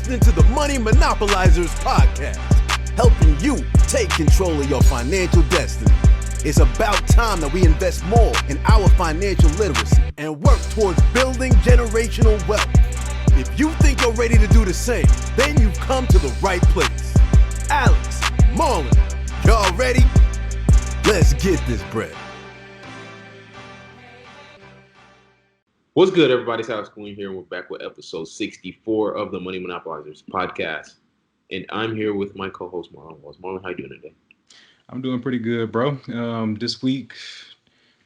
listening to the Money Monopolizers podcast, helping you take control of your financial destiny. It's about time that we invest more in our financial literacy and work towards building generational wealth. If you think you're ready to do the same, then you've come to the right place. Alex, Marlon, y'all ready? Let's get this bread. What's good, everybody? It's Alex Queen here, and we're back with episode 64 of the Money Monopolizers podcast. And I'm here with my co-host, Marlon Walls. Marlon, how you doing today? I'm doing pretty good, bro. This week,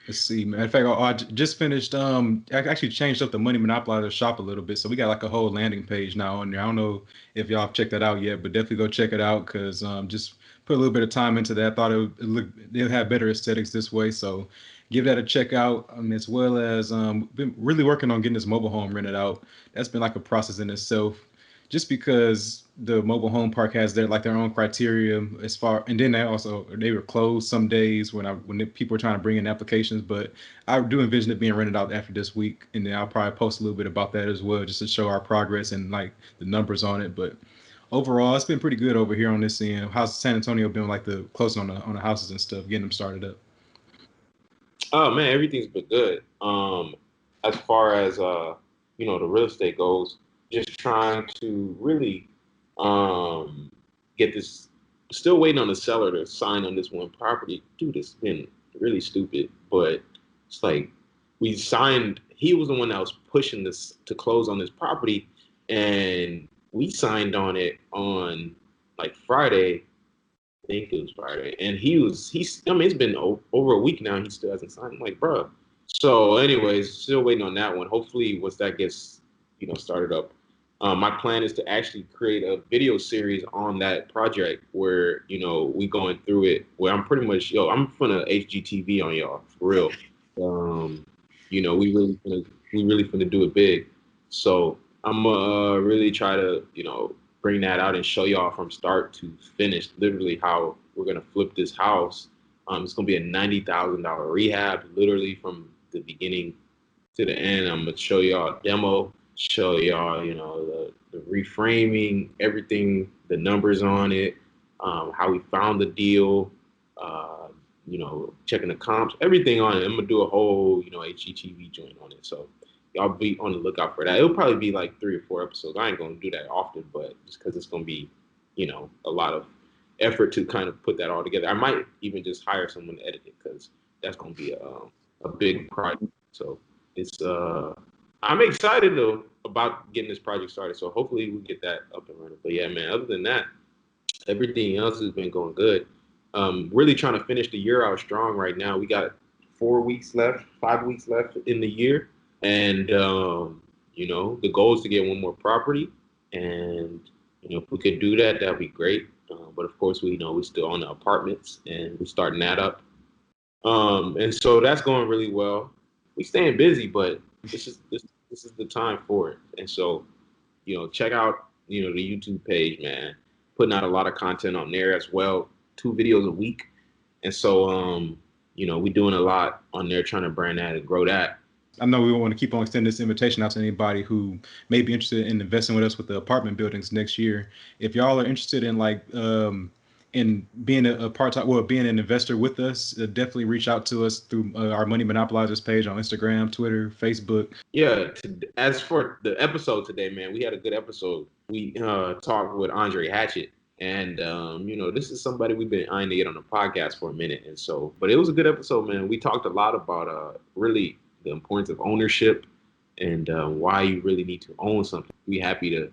let's see. Matter of fact, I just finished. I actually changed up the Money Monopolizer shop a little bit, so we got like a whole landing page now on there. I don't know if y'all have checked that out yet, but definitely go check it out because just put a little bit of time into that. Thought it'll have better aesthetics this way, so give that a check out. As well as been really working on getting this mobile home rented out. That's been like a process in itself, just because the mobile home park has their own criteria as far, and then they were closed some days when people were trying to bring in applications. But I do envision it being rented out after this week, and then I'll probably post a little bit about that as well, just to show our progress and like the numbers on it. But overall, it's been pretty good over here on this end. How's San Antonio been, like the closing on the houses and stuff, getting them started up? Oh man, everything's been good. As far as the real estate goes, just trying to really get this. Still waiting on the seller to sign on this one property. Dude, it's been really stupid, but it's like we signed. He was the one that was pushing this to close on this property, and we signed on it on like Friday. I think it was Friday, and it's been over a week now, and he still hasn't signed. I'm like, bro. So anyways, still waiting on that one. Hopefully once that gets, started up, my plan is to actually create a video series on that project where, we going through it, where I'm pretty much, I'm finna HGTV on y'all, for real. We really finna do it big. So I'm really try to, bring that out and show y'all from start to finish, literally how we're gonna flip this house. It's gonna be a $90,000 rehab, literally from the beginning to the end. I'm gonna show y'all a demo, show y'all, the reframing, everything, the numbers on it, how we found the deal, checking the comps, everything on it. I'm gonna do a whole, HGTV joint on it. So y'all be on the lookout for that. It'll probably be like 3 or 4 episodes. I ain't gonna do that often, but just because it's gonna be, a lot of effort to kind of put that all together. I might even just hire someone to edit it because that's gonna be a big project. So it's I'm excited though about getting this project started. So hopefully we get that up and running. But yeah, man, other than that, everything else has been going good. Really trying to finish the year out strong right now. We got 5 weeks left in the year. And, the goal is to get one more property. And, if we could do that, that'd be great. But of course, we still own the apartments and we're starting that up. And so that's going really well. We staying busy, but this is the time for it. And so, check out, the YouTube page, man. Putting out a lot of content on there as well. 2 videos a week. And so, we're doing a lot on there trying to brand that and grow that. I know we want to keep on extending this invitation out to anybody who may be interested in investing with us with the apartment buildings next year. If y'all are interested in in being a part-time, being an investor with us, definitely reach out to us through our Money Monopolizers page on Instagram, Twitter, Facebook. Yeah. As for the episode today, man, we had a good episode. We talked with Andre Hatchett. And, this is somebody we've been eyeing to get on the podcast for a minute. And so, but it was a good episode, man. We talked a lot about really the importance of ownership and why you really need to own something. We're happy to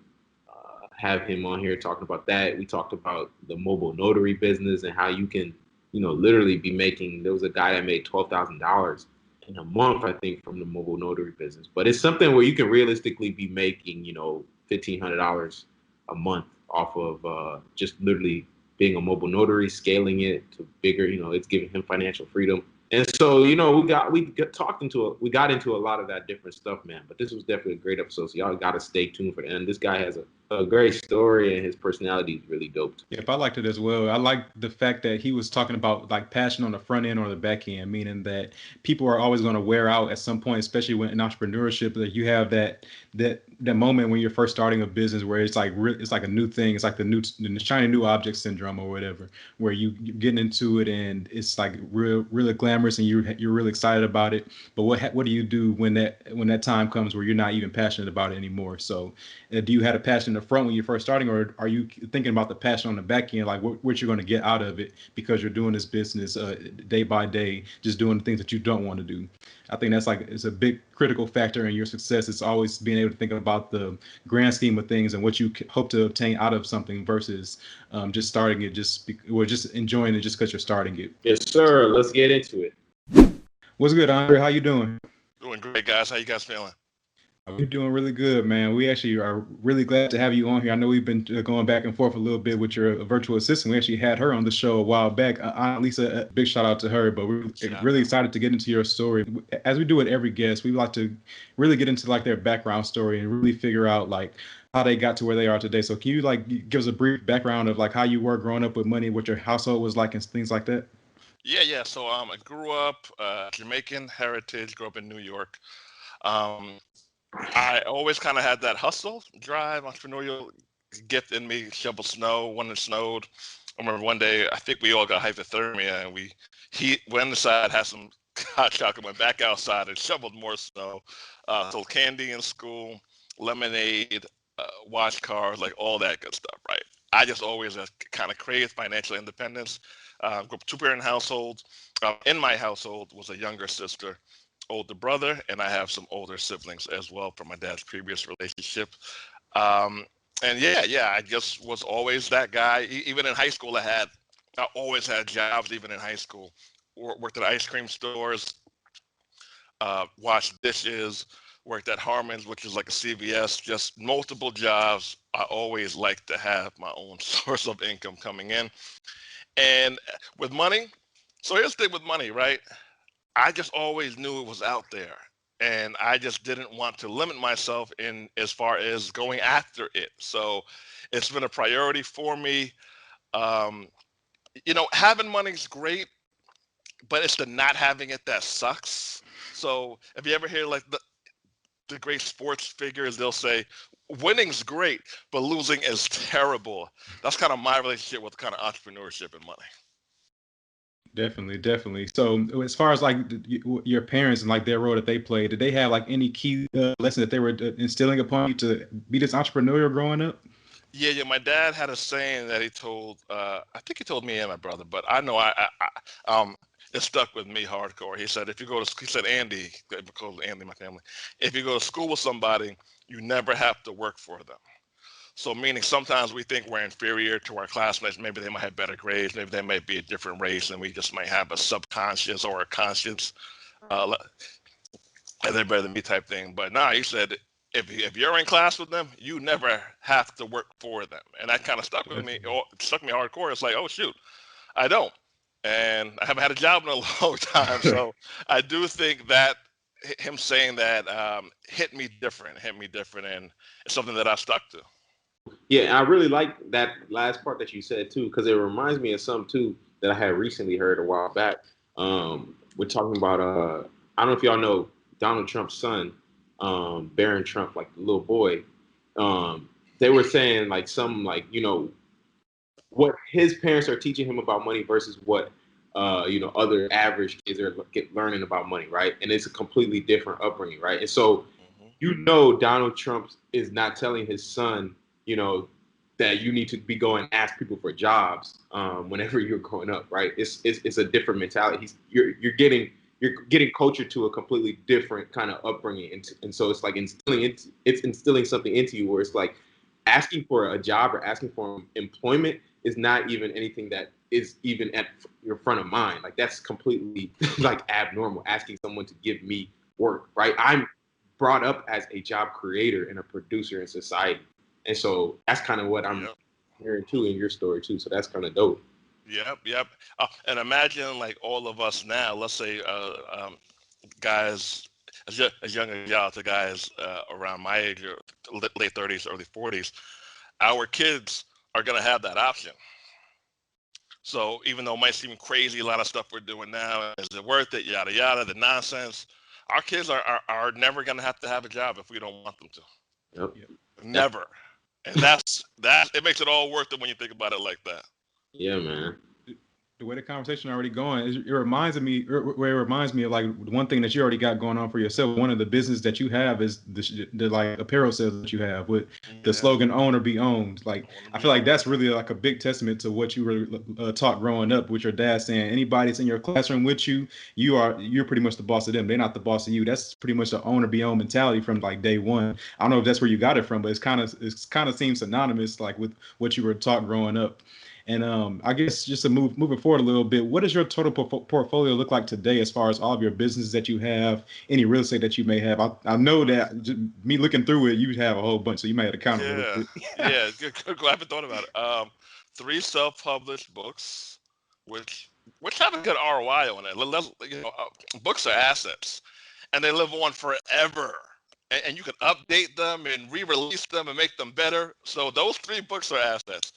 have him on here talking about that. We talked about the mobile notary business and how you can, literally be making, there was a guy that made $12,000 in a month, I think, from the mobile notary business. But it's something where you can realistically be making, $1,500 a month off of just literally being a mobile notary, scaling it to bigger, it's giving him financial freedom. And so, we got into a lot of that different stuff, man. But this was definitely a great episode. So y'all got to stay tuned for the end. This guy has a a great story, and his personality is really dope. Yep, I liked it as well. I like the fact that he was talking about like passion on the front end or the back end, meaning that people are always going to wear out at some point, especially when in entrepreneurship, that you have that moment when you're first starting a business where it's like it's like a new thing, it's like the shiny new object syndrome or whatever, where you getting into it and it's like really glamorous and you're really excited about it. But what do you do when that time comes where you're not even passionate about it anymore? So do you have a passion in the front when you're first starting, or are you thinking about the passion on the back end, like what you're going to get out of it because you're doing this business day by day, just doing the things that you don't want to do? I think that's like it's a big critical factor in your success. It's always being able to think about the grand scheme of things and what you hope to obtain out of something versus just starting it or just enjoying it just because you're starting it. Yes, sir. Let's get into it. What's good, Andre? How you doing? Doing great, guys. How you guys feeling? We're doing really good, man. We actually are really glad to have you on here. I know we've been going back and forth a little bit with your virtual assistant. We actually had her on the show a while back. Lisa, a big shout out to her, but we're really excited to get into your story. As we do with every guest, we like to really get into like their background story and really figure out like how they got to where they are today. So can you like give us a brief background of like how you were growing up with money, what your household was like and things like that? Yeah. So I grew up Jamaican heritage, grew up in New York. I always kind of had that hustle, drive, entrepreneurial gift in me, shovel snow when it snowed. I remember one day, I think we all got hypothermia and we went inside, had some hot chocolate, went back outside and shoveled more snow. Sold candy in school, lemonade, washed cars, like all that good stuff, right? I just always kind of craved financial independence. Grew up two-parent household. In my household was a younger sister, older brother, and I have some older siblings as well from my dad's previous relationship. And I just was always that guy. Even in high school, I always had jobs. Even in high school, worked at ice cream stores, washed dishes, worked at Harmon's, which is like a CVS. Just multiple jobs. I always liked to have my own source of income coming in, and with money. So here's the thing with money, right? I just always knew it was out there, and I just didn't want to limit myself in as far as going after it. So it's been a priority for me. Um, Having money is great, but it's the not having it that sucks. So if you ever hear like the great sports figures, they'll say winning's great, but losing is terrible. That's kind of my relationship with kind of entrepreneurship and money. Definitely. So as far as like your parents and like their role that they played, did they have like any key lesson that they were instilling upon you to be this entrepreneur growing up? Yeah. My dad had a saying that he told. I think he told me and my brother, but I know it stuck with me hardcore. He said, he said, Andy, called Andy, my family, if you go to school with somebody, you never have to work for them. So meaning sometimes we think we're inferior to our classmates. Maybe they might have better grades. Maybe they might be a different race, and we just might have a subconscious or a conscious, and they're better than me type thing. But nah, he said, if you're in class with them, you never have to work for them. And that kind of stuck with me. It stuck me hardcore. It's like, oh shoot, I don't, and I haven't had a job in a long time. So I do think that him saying that hit me different, and it's something that I stuck to. Yeah, I really like that last part that you said too, because it reminds me of something too that I had recently heard a while back. We're talking about I don't know if y'all know Donald Trump's son, Barron Trump, like the little boy. They were saying like what his parents are teaching him about money versus what other average kids are learning about money, right? And it's a completely different upbringing, right? And so Donald Trump is not telling his son, that you need to be going and ask people for jobs whenever you're growing up, right? It's a different mentality. You're getting cultured to a completely different kind of upbringing, and so it's like instilling something into you where it's like asking for a job or asking for employment is not even anything that is even at your front of mind. Like that's completely like abnormal. Asking someone to give me work, right? I'm brought up as a job creator and a producer in society. And so that's kind of what I'm hearing too in your story too. So that's kind of dope. Yep. And imagine like all of us now, let's say guys as young as y'all to guys around my age, or late 30s, early 40s. our kids are going to have that option. So even though it might seem crazy, a lot of stuff we're doing now, is it worth it? Yada, yada, the nonsense. Our kids are never going to have a job if we don't want them to. Yep. Never. And it makes it all worth it when you think about it like that. Yeah, man. The way the conversation already going, it reminds me of like one thing that you already got going on for yourself. One of the business that you have is the like apparel sales that you have with the slogan "Own or Be Owned." Like I feel like that's really like a big testament to what you were taught growing up with your dad saying, anybody that's in your classroom with you, you're pretty much the boss of them. They're not the boss of you. That's pretty much the own or be owned mentality from like day one. I don't know if that's where you got it from, but it's kind of seems synonymous like with what you were taught growing up. And I guess just to moving forward a little bit, what does your total portfolio look like today as far as all of your businesses that you have, any real estate that you may have? I know that me looking through it, you have a whole bunch, so you may have to count a little bit. Yeah, good. I haven't thought about it. 3 self-published books, which have a good ROI on it. Books are assets, and they live on forever. And you can update them and re-release them and make them better. So those 3 books are assets.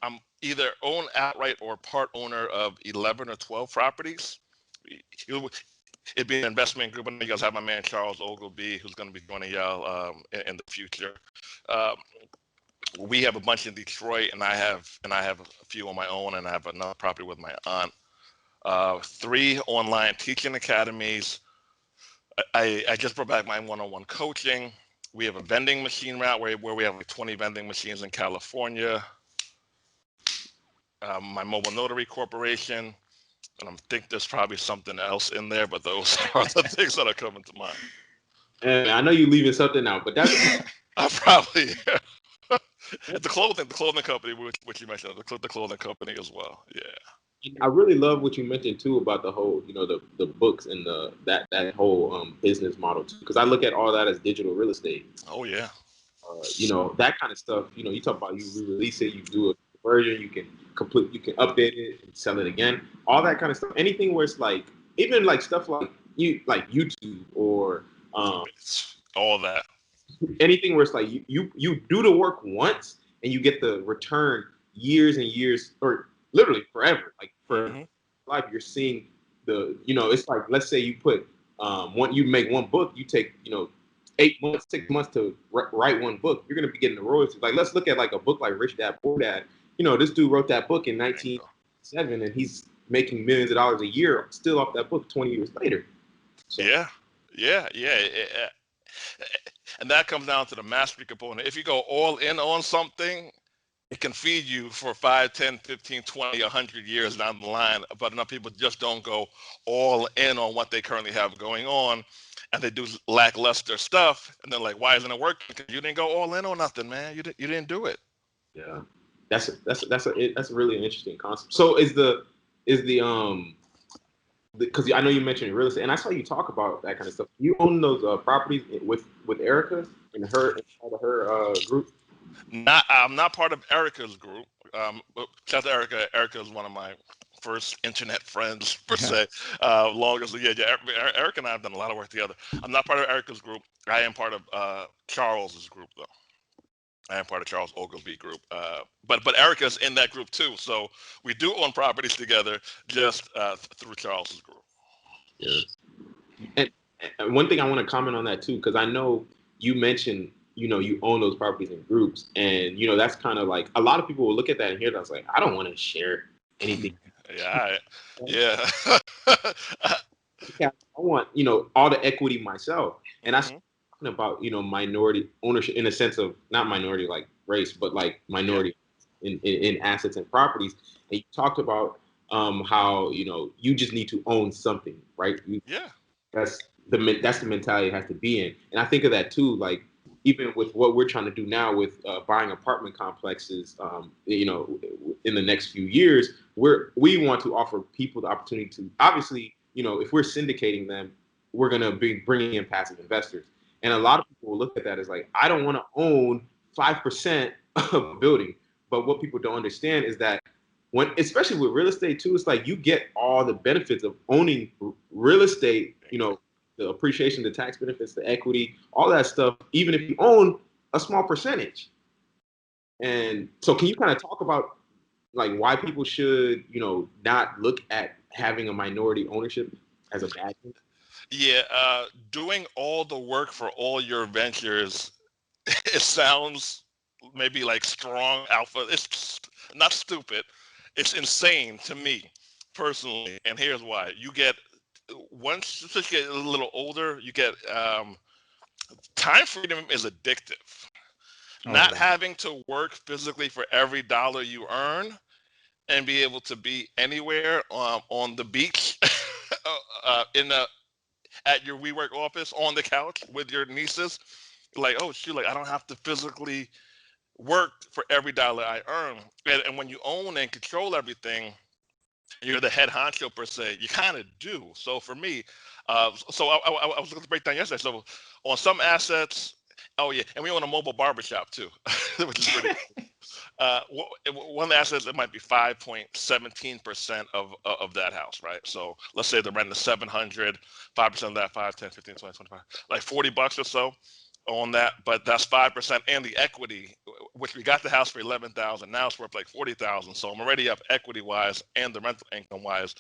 I'm either own outright or part owner of 11 or 12 properties. It'd be an investment group. I know you guys have my man Charles Ogilvie, who's going to be joining y'all in the future. We have a bunch in Detroit, and I have a few on my own, and I have another property with my aunt. 3 online teaching academies. I just brought back my one-on-one coaching. We have a vending machine route where we have like 20 vending machines in California. My mobile notary corporation, and I think there's probably something else in there, but those are the things that are coming to mind. And I know you're leaving something out, but that's I probably the clothing company, which you mentioned, the clothing company as well. Yeah. I really love what you mentioned too about the whole, the books and that whole business model too, because I look at all that as digital real estate. Oh yeah. That kind of stuff. You talk about you re-release it, you do a version, you can update it and sell it again. All that kind of stuff. Anything where it's like, even like stuff like YouTube or all that. Anything where it's like you do the work once and you get the return years and years, or literally forever. Like for life, you're seeing it's like, let's say you put you make one book, you take 8 months, 6 months to write one book, you're going to be getting the royalties. Like, let's look at like a book like Rich Dad Poor Dad. This dude wrote that book in 1997, and he's making millions of dollars a year still off that book 20 years later. So. Yeah. And that comes down to the mastery component. If you go all in on something, it can feed you for 5, 10, 15, 20, 100 years down the line. But enough people just don't go all in on what they currently have going on. And they do lackluster stuff, and they're like, "Why isn't it working? Because you didn't go all in on nothing, man. You didn't do it." Yeah, that's a really interesting concept. So because I know you mentioned real estate, and I saw you talk about that kind of stuff. You own those properties with Erica and her group. I'm not part of Erica's group. Shout out to Erica. Erica is one of my first internet friends per se. Longest, Erica and I have done a lot of work together. I'm not part of Erica's group. I am part of Charles's group though. I am part of Charles Ogilvie group. But Erica's in that group too. So we do own properties together, just through Charles's group. Yeah. And one thing I want to comment on that too, because I know you mentioned, you own those properties in groups, and that's kind of like, a lot of people will look at that and hear that, I was like, I don't want to share anything. Yeah. I want, all the equity myself. And that's talking about, minority ownership in a sense of not minority like race, but like minority in assets and properties. And you talked about how, you just need to own something, right? That's the mentality it has to be in. And I think of that too, like, even with what we're trying to do now with buying apartment complexes, in the next few years, we want to offer people the opportunity to, obviously, if we're syndicating them, we're going to be bringing in passive investors. And a lot of people will look at that as like, I don't want to own 5% of a building. But what people don't understand is that especially with real estate too, it's like you get all the benefits of owning real estate, the appreciation, the tax benefits, the equity, all that stuff. Even if you own a small percentage. And so can you kind of talk about like why people should, not look at having a minority ownership as a bad thing? Yeah, doing all the work for all your ventures, it sounds maybe like strong alpha. It's not stupid. It's insane to me personally. And here's why. Once you get a little older, you get time freedom is addictive. Oh Not yeah. having to work physically for every dollar you earn and be able to be anywhere on the beach, in a at your WeWork office on the couch with your nieces, like, oh shoot, like I don't have to physically work for every dollar I earn. And when you own and control everything, you're the head honcho per se. You kind of do. So for me, so I was looking to break down yesterday. So on some assets, oh yeah, and we own a mobile barbershop too, which is pretty. One of the assets, it might be 5.17% of that house, right? So let's say the rent is 700, 5% of that, 5, 10, 15, 20, 25, like $40 or so on that, but that's 5% and the equity, which we got the house for 11,000. Now it's worth like 40,000. So I'm already up equity wise and the rental income wise,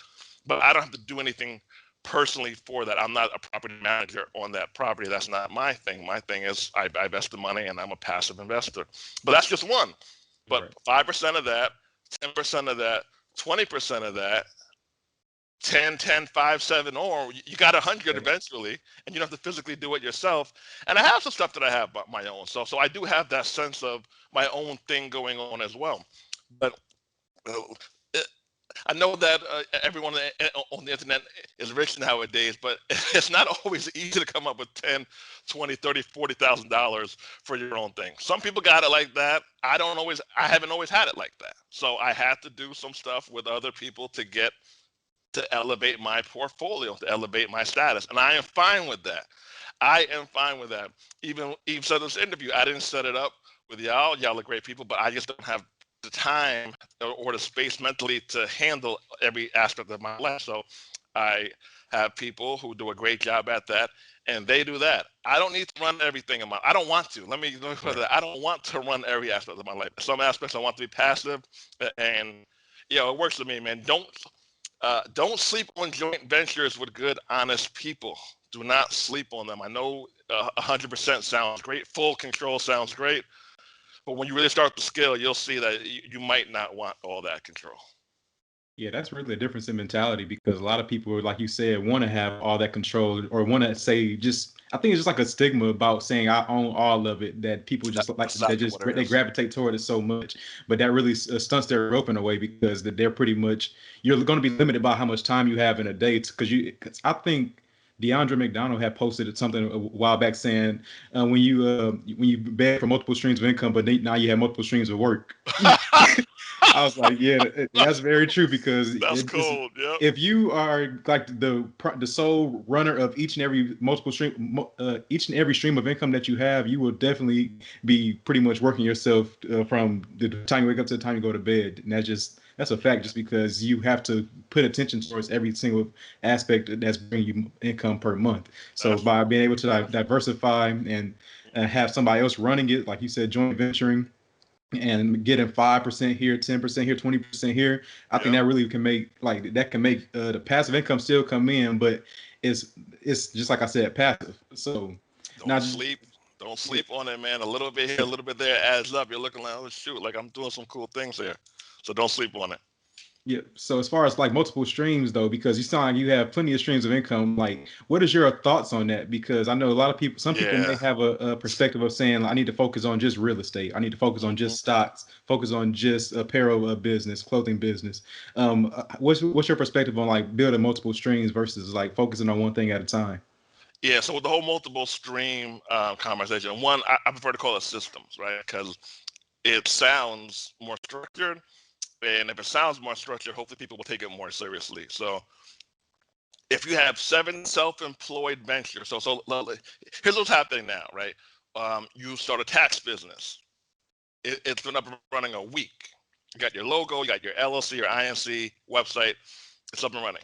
but I don't have to do anything personally for that. I'm not a property manager on that property. That's not my thing. My thing is I invest the money and I'm a passive investor. But that's just one. But 5% of that, 10% of that, 20% of that, 10, 10, 5, 7, or you got 100 eventually, and you don't have to physically do it yourself. And I have some stuff that I have my own. So I do have that sense of my own thing going on as well. But I know that everyone on the internet is rich nowadays, but it's not always easy to come up with 10, 20, 30, $40,000 for your own thing. Some people got it like that. I haven't always had it like that. So I had to do some stuff with other people to elevate my portfolio, to elevate my status. And I am fine with that. I am fine with that. Even said this interview, I didn't set it up with y'all. Y'all are great people, but I just don't have the time or the space mentally to handle every aspect of my life. So I have people who do a great job at that, and they do that. I don't need to run everything in my. I don't want to. Let me put that. I don't want to run every aspect of my life. Some aspects I want to be passive, and it works for me, man. Don't sleep on joint ventures with good, honest people. Do not sleep on them. I know 100% sounds great. Full control sounds great. But when you really start to scale, you'll see that you might not want all that control. Yeah, that's really a difference in mentality because a lot of people, like you said, want to have all that control or want to say I think it's just like a stigma about saying I own all of it that people just they gravitate toward it so much. But that really stunts their growth in a way because they're pretty much, you're going to be limited by how much time you have in a day. Because I think DeAndre McDonald had posted something a while back saying when you beg for multiple streams of income, but now you have multiple streams of work. I was like, yeah, that's very true because that's cold. Yep. If you are like the sole runner of each and every each and every stream of income that you have, you will definitely be pretty much working yourself from the time you wake up to the time you go to bed, and that's a fact. Just because you have to put attention towards every single aspect that's bringing you income per month. So by being able to diversify and have somebody else running it, like you said, joint venturing, and getting 5% here, 10% here, 20% here, I think that really can make the passive income still come in, but it's just like I said, passive. So don't sleep on it, man. A little bit here, a little bit there adds up. You're looking like, oh shoot, like I'm doing some cool things here. So don't sleep on it. Yeah. So as far as like multiple streams though, because you sound like you have plenty of streams of income, like what is your thoughts on that? Because I know a lot of people, some people may have a perspective of saying, I need to focus on just real estate. I need to focus on just stocks, focus on just apparel business, clothing business. What's your perspective on like building multiple streams versus like focusing on one thing at a time? Yeah, so with the whole multiple stream conversation, one, I prefer to call it systems, right? Because it sounds more structured. And if it sounds more structured, hopefully people will take it more seriously. So if you have 7 self-employed ventures, so here's what's happening now, right? You start a tax business. It's been up and running a week. You got your logo, you got your LLC or INC website. It's up and running.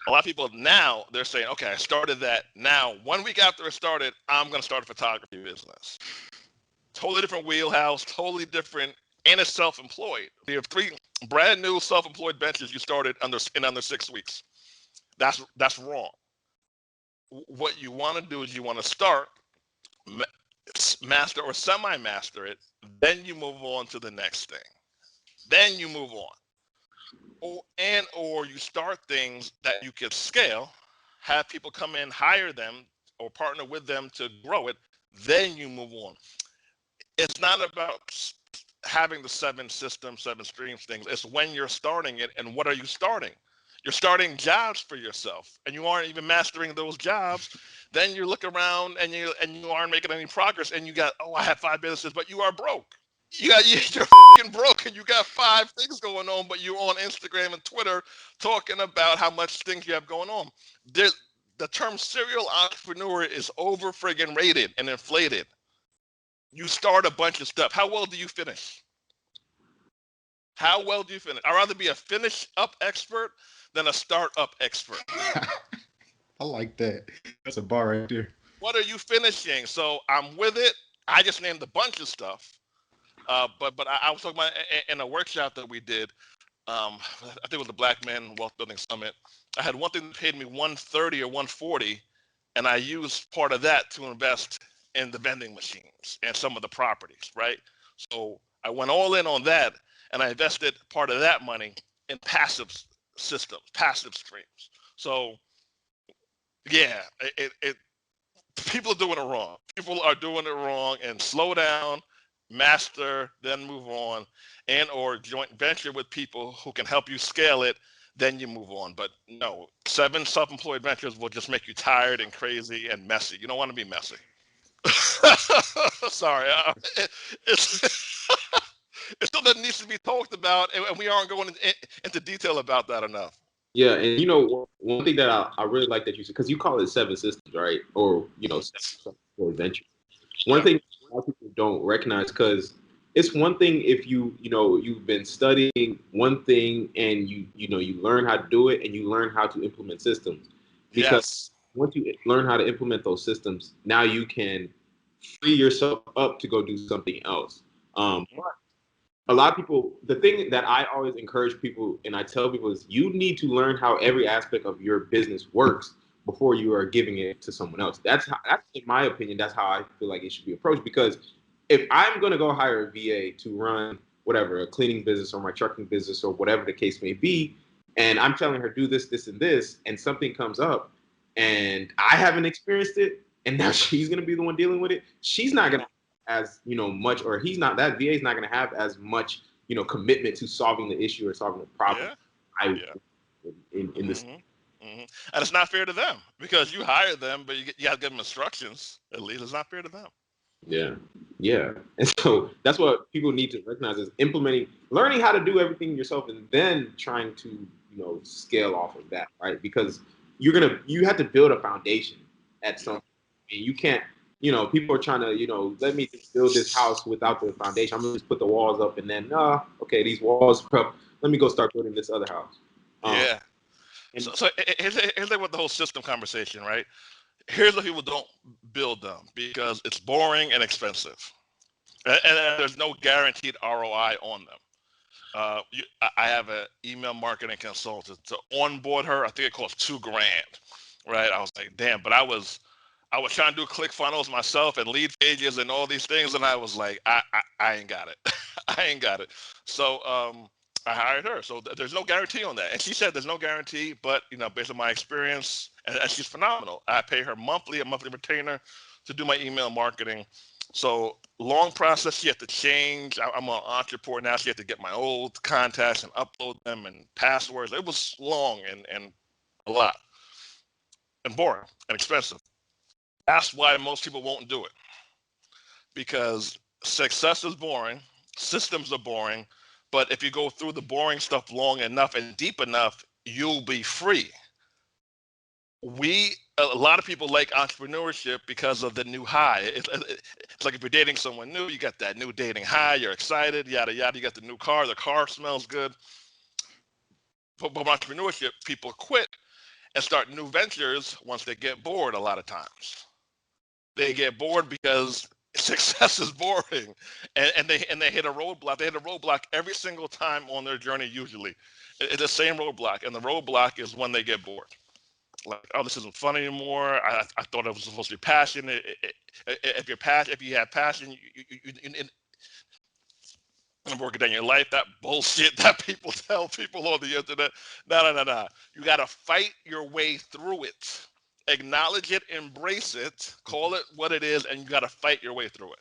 A lot of people now, they're saying, okay, I started that. Now, 1 week after it started, I'm going to start a photography business. totally different wheelhouse, totally different, and it's self-employed. You have 3 brand new self-employed ventures you started in under 6 weeks. That's wrong. What you want to do is you want to start, master or semi-master it, then you move on to the next thing. Then you move on. Or you start things that you can scale, have people come in, hire them, or partner with them to grow it, then you move on. It's not about having the 7 systems, 7 streams things. It's when you're starting it, and what are you starting? You're starting jobs for yourself, and you aren't even mastering those jobs. Then you look around and you aren't making any progress, and you got, I have 5 businesses, but you are broke. You're fucking broke, and you got 5 things going on, but you're on Instagram and Twitter talking about how much things you have going on. The term serial entrepreneur is over friggin' rated and inflated. You start a bunch of stuff. How well do you finish? How well do you finish? I'd rather be a finish up expert than a start up expert. I like that. That's a bar right there. What are you finishing? So I'm with it. I just named a bunch of stuff. But I was talking about in a workshop that we did. I think it was the Black Men Wealth Building Summit. I had one thing that paid me $130 or $140, and I used part of that to invest in the vending machines and some of the properties, right? So I went all in on that, and I invested part of that money in passive systems, passive streams. So yeah, people are doing it wrong. People are doing it wrong, and slow down, master, then move on, and or joint venture with people who can help you scale it, then you move on. But no, 7 self-employed ventures will just make you tired and crazy and messy. You don't want to be messy. Sorry, it's it's something that needs to be talked about, and we aren't going into detail about that enough. Yeah, and one thing that I really like that you said, because you call it 7 systems, right? Or 7 ventures. One thing a lot of people don't recognize, because it's one thing if you've been studying one thing and you learn how to do it and you learn how to implement systems. Because once you learn how to implement those systems, now you can free yourself up to go do something else. But a lot of people, the thing that I always encourage people and I tell people is you need to learn how every aspect of your business works before you are giving it to someone else. That's in my opinion, that's how I feel like it should be approached. Because if I'm going to go hire a VA to run whatever, a cleaning business or my trucking business or whatever the case may be, and I'm telling her do this, this, and this, and something comes up and I haven't experienced it, and now she's going to be the one dealing with it, she's not going to as much, or that VA is not going to have as much commitment to solving the issue or solving the problem. In this, and it's not fair to them because you hire them, but you got to give them instructions. At least it's not fair to them. Yeah, and so that's what people need to recognize is learning how to do everything yourself, and then trying to scale off of that, right? Because you have to build a foundation at some point. I mean, you can't. People are trying to, let me just build this house without the foundation. I'm going to just put the walls up and then, okay, these walls are up. Let me go start building this other house. So here's with the whole system conversation, right? Here's what people don't build them because it's boring and expensive. And there's no guaranteed ROI on them. I have an email marketing consultant to onboard her. I think it cost $2,000, right? I was like, damn, but I was trying to do ClickFunnels myself and lead pages and all these things, and I was like, I ain't got it. I ain't got it. So I hired her. So there's no guarantee on that. And she said there's no guarantee, but based on my experience, and she's phenomenal. I pay her a monthly retainer to do my email marketing. So long process. She had to change. I'm an entrepreneur now. She had to get my old contacts and upload them and passwords. It was long and a lot and boring and expensive. That's why most people won't do it, because success is boring, systems are boring, but if you go through the boring stuff long enough and deep enough, you'll be free. A lot of people like entrepreneurship because of the new high. It's like if you're dating someone new, you got that new dating high, you're excited, yada, yada, you got the new car, the car smells good. But entrepreneurship, people quit and start new ventures once they get bored a lot of times. They get bored because success is boring, and they hit a roadblock. They hit a roadblock every single time on their journey. Usually, it's the same roadblock, and the roadblock is when they get bored. Like, oh, this isn't fun anymore. I thought it was supposed to be passion. If you have passion, you and working down your life. That bullshit that people tell people on the internet. No. You got to fight your way through it. Acknowledge it, embrace it, call it what it is, and you got to fight your way through it.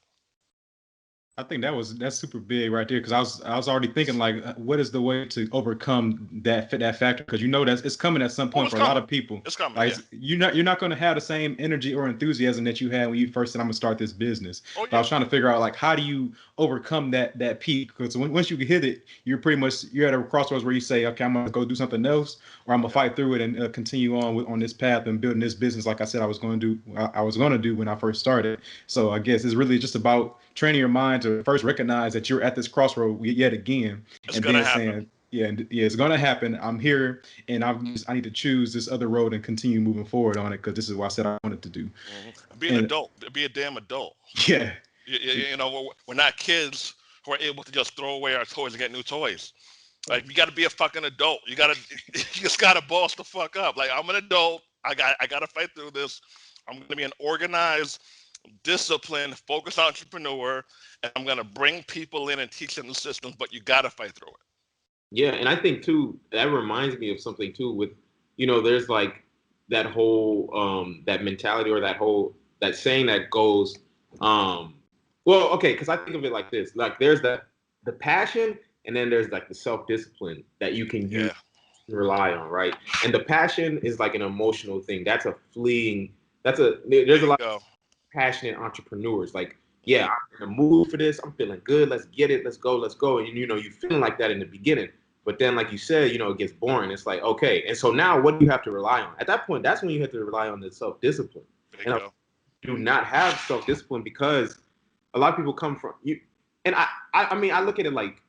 I think that's super big right there, because I was already thinking, like, what is the way to overcome that factor? Because that's it's coming at some point for a lot of people. It's coming. Like, yeah. you're not going to have the same energy or enthusiasm that you had when you first said, I'm gonna start this business. Oh, But I was trying to figure out, like, how do you overcome that peak? Because once you hit it, you're at a crossroads where you say, okay, I'm gonna go do something else, or I'm gonna fight through it and continue on this path and building this business like I said I was going to do when I first started. So I guess it's really just about training your mind to first recognize that you're at this crossroad yet again, and then saying, it's going to happen. I'm here, and I need to choose this other road and continue moving forward on it, because this is what I said I wanted to do. Be an adult. Be a damn adult. Yeah. We're not kids who are able to just throw away our toys and get new toys. Like, you got to be a fucking adult. You just got to boss the fuck up. Like, I'm an adult. I got to fight through this. I'm going to be an organized, disciplined, focused entrepreneur, and I'm going to bring people in and teach them the systems, but you got to fight through it. Yeah, and I think too, that reminds me of something too with, there's like that whole that mentality, or that saying that goes, because I think of it like this. Like, there's the passion, and then there's like the self-discipline that you can use to rely on, right? And the passion is like an emotional thing. There's a lot of passionate entrepreneurs. Like, I'm in the mood for this. I'm feeling good. Let's get it. Let's go. And you're feeling like that in the beginning. But then, like you said, it gets boring. It's like, okay. And so now what do you have to rely on? At that point, that's when you have to rely on the self-discipline. And do not have self-discipline, because a lot of people come from you. And I mean, I look at it like,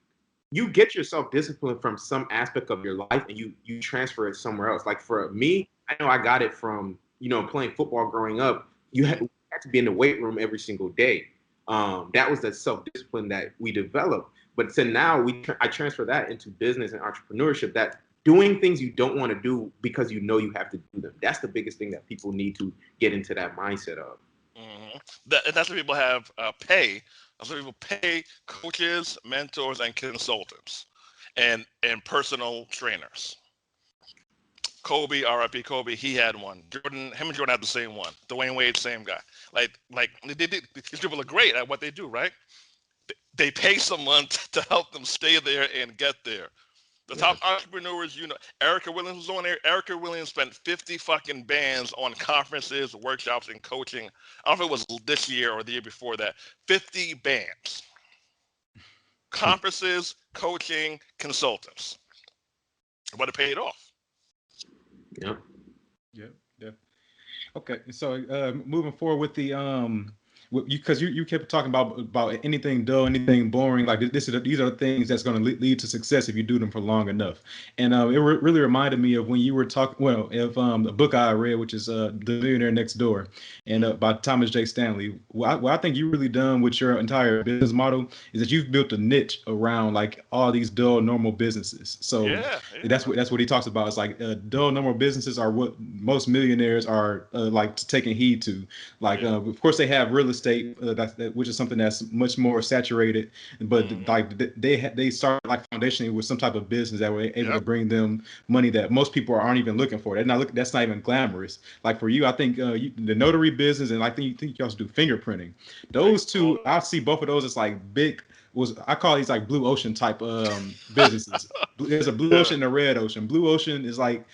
you get your self-discipline from some aspect of your life, and you transfer it somewhere else. Like, for me, I know I got it from, playing football growing up. You had to be in the weight room every single day. That was the self-discipline that we developed. But so now I transfer that into business and entrepreneurship, that doing things you don't want to do because you have to do them. That's the biggest thing that people need to get into that mindset of. Mm-hmm. That's what people have pay. That's what people pay coaches, mentors, and consultants, and personal trainers. Kobe, R.I.P. Kobe, he had one. Him and Jordan had the same one. Dwayne Wade, same guy. Like these people are great at what they do, right? They pay someone to help them stay there and get there. The top entrepreneurs, Erica Williams was on there. Erica Williams spent 50 fucking bands on conferences, workshops, and coaching. I don't know if it was this year or the year before that. 50 bands. Conferences, coaching, consultants. But it paid off. Yeah. Okay, so moving forward with the because you kept talking about anything dull, anything boring. Like, these are the things that's going to lead to success if you do them for long enough. And it really reminded me of when you were talking. Well, if the book I read, which is The Millionaire Next Door, and by Thomas J. Stanley. What I think you really done with your entire business model is that you've built a niche around like all these dull normal businesses. So that's what he talks about. It's like dull normal businesses are what most millionaires are like taking heed to. Like, of course, they have real estate, which is something that's much more saturated, but like they start like foundationally with some type of business that were able to bring them money that most people aren't even looking for. That's not even glamorous. Like for you, I think the notary business, and I think you also do fingerprinting. Those two, I see both of those as like big. I call these like blue ocean type businesses. There's a blue ocean and a red ocean. Blue ocean is like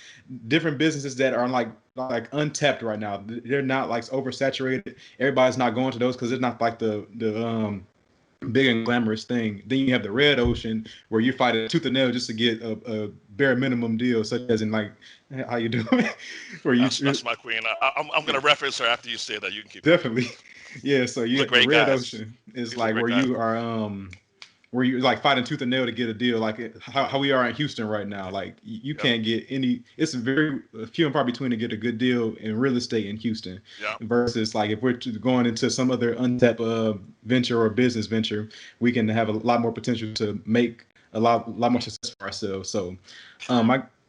different businesses that are like untapped right now. They're not like oversaturated. Everybody's not going to those because it's not like the big and glamorous thing. Then you have the red ocean where you fight a tooth and nail just to get a bare minimum deal, such as in like, how you doing? That's my queen. I'm gonna reference her after you say that. You can keep definitely. Yeah, so you have the red ocean is like where you are where you're like fighting tooth and nail to get a deal, like how we are in Houston right now. Like you Yep. can't get any. It's very few and far between to get a good deal in real estate in Houston. Yeah. Versus like if we're going into some other untapped venture or business venture, we can have a lot more potential to make a lot more success for ourselves. So,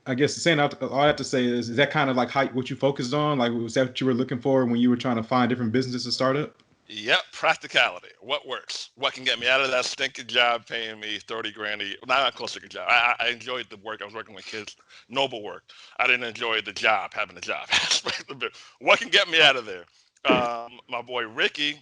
I guess saying all I have to say is that kind of like what you focused on? Like was that what you were looking for when you were trying to find different businesses to start up? Yep, practicality. What works? What can get me out of that stinking job paying me 30 grand a year? Not close to a job. I enjoyed the work. I was working with kids, noble work. I didn't enjoy the job, having a job aspect of it. What can get me out of there? My boy Ricky,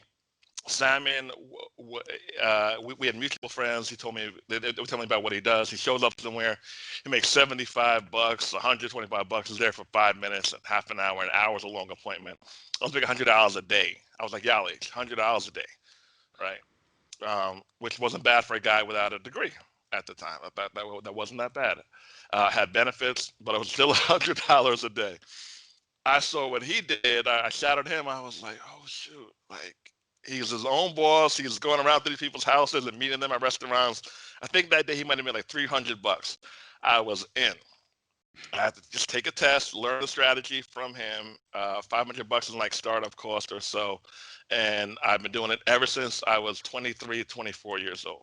Simon, we had mutual friends. He told me, they were telling me about what he does. He shows up somewhere, he makes $75, $125. He's there for 5 minutes, half an hour, an hour's a long appointment. I was making $100 a day. I was like, Yali, $100 a day, right? Which wasn't bad for a guy without a degree at the time. That wasn't that bad. Had benefits, but it was still $100 a day. I saw what he did. I shadowed him. I was like, oh shoot, like, he's his own boss. He's going around to these people's houses and meeting them at restaurants. I think that day he might have made like $300. I was in. I had to just take a test, learn the strategy from him. $500 is like startup cost or so. And I've been doing it ever since I was 23, 24 years old.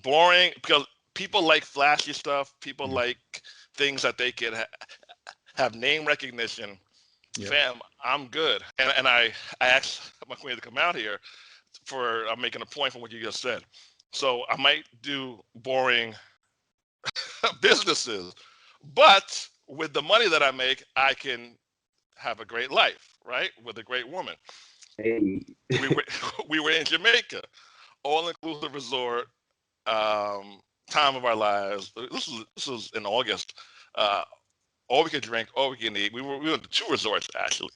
Boring, because people like flashy stuff. People like things that they can have name recognition. Yep. Fam, I'm good. And I asked my queen to come out here I'm making a point from what you just said. So I might do boring businesses, but with the money that I make, I can have a great life, right? With a great woman. Hey. we were in Jamaica, all-inclusive resort, time of our lives. This was in August. All we could drink, all we can eat. We went to 2 resorts actually.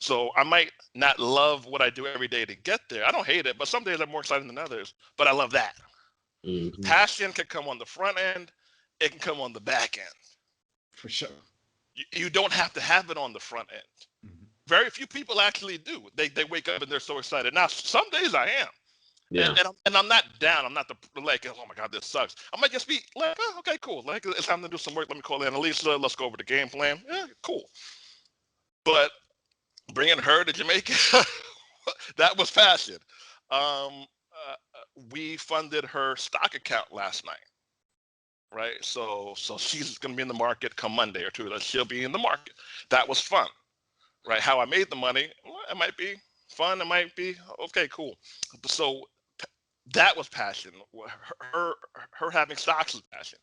So I might not love what I do every day to get there. I don't hate it, but some days I'm more excited than others. But I love that. Mm-hmm. Passion can come on the front end. It can come on the back end. For sure. You don't have to have it on the front end. Mm-hmm. Very few people actually do. They wake up and they're so excited. Now, some days I am. Yeah. And I'm not down. I'm not like, oh my God, this sucks. I might just be like, oh, okay, cool. Like, it's time to do some work. Let me call Annalisa. Let's go over the game plan. Yeah, cool. But bringing her to Jamaica, that was passion. We funded her stock account last night, right? So she's going to be in the market come Monday or 2. She'll be in the market. That was fun, right? How I made the money, it might be fun. It might be, okay, cool. So that was passion. Her having stocks is passion.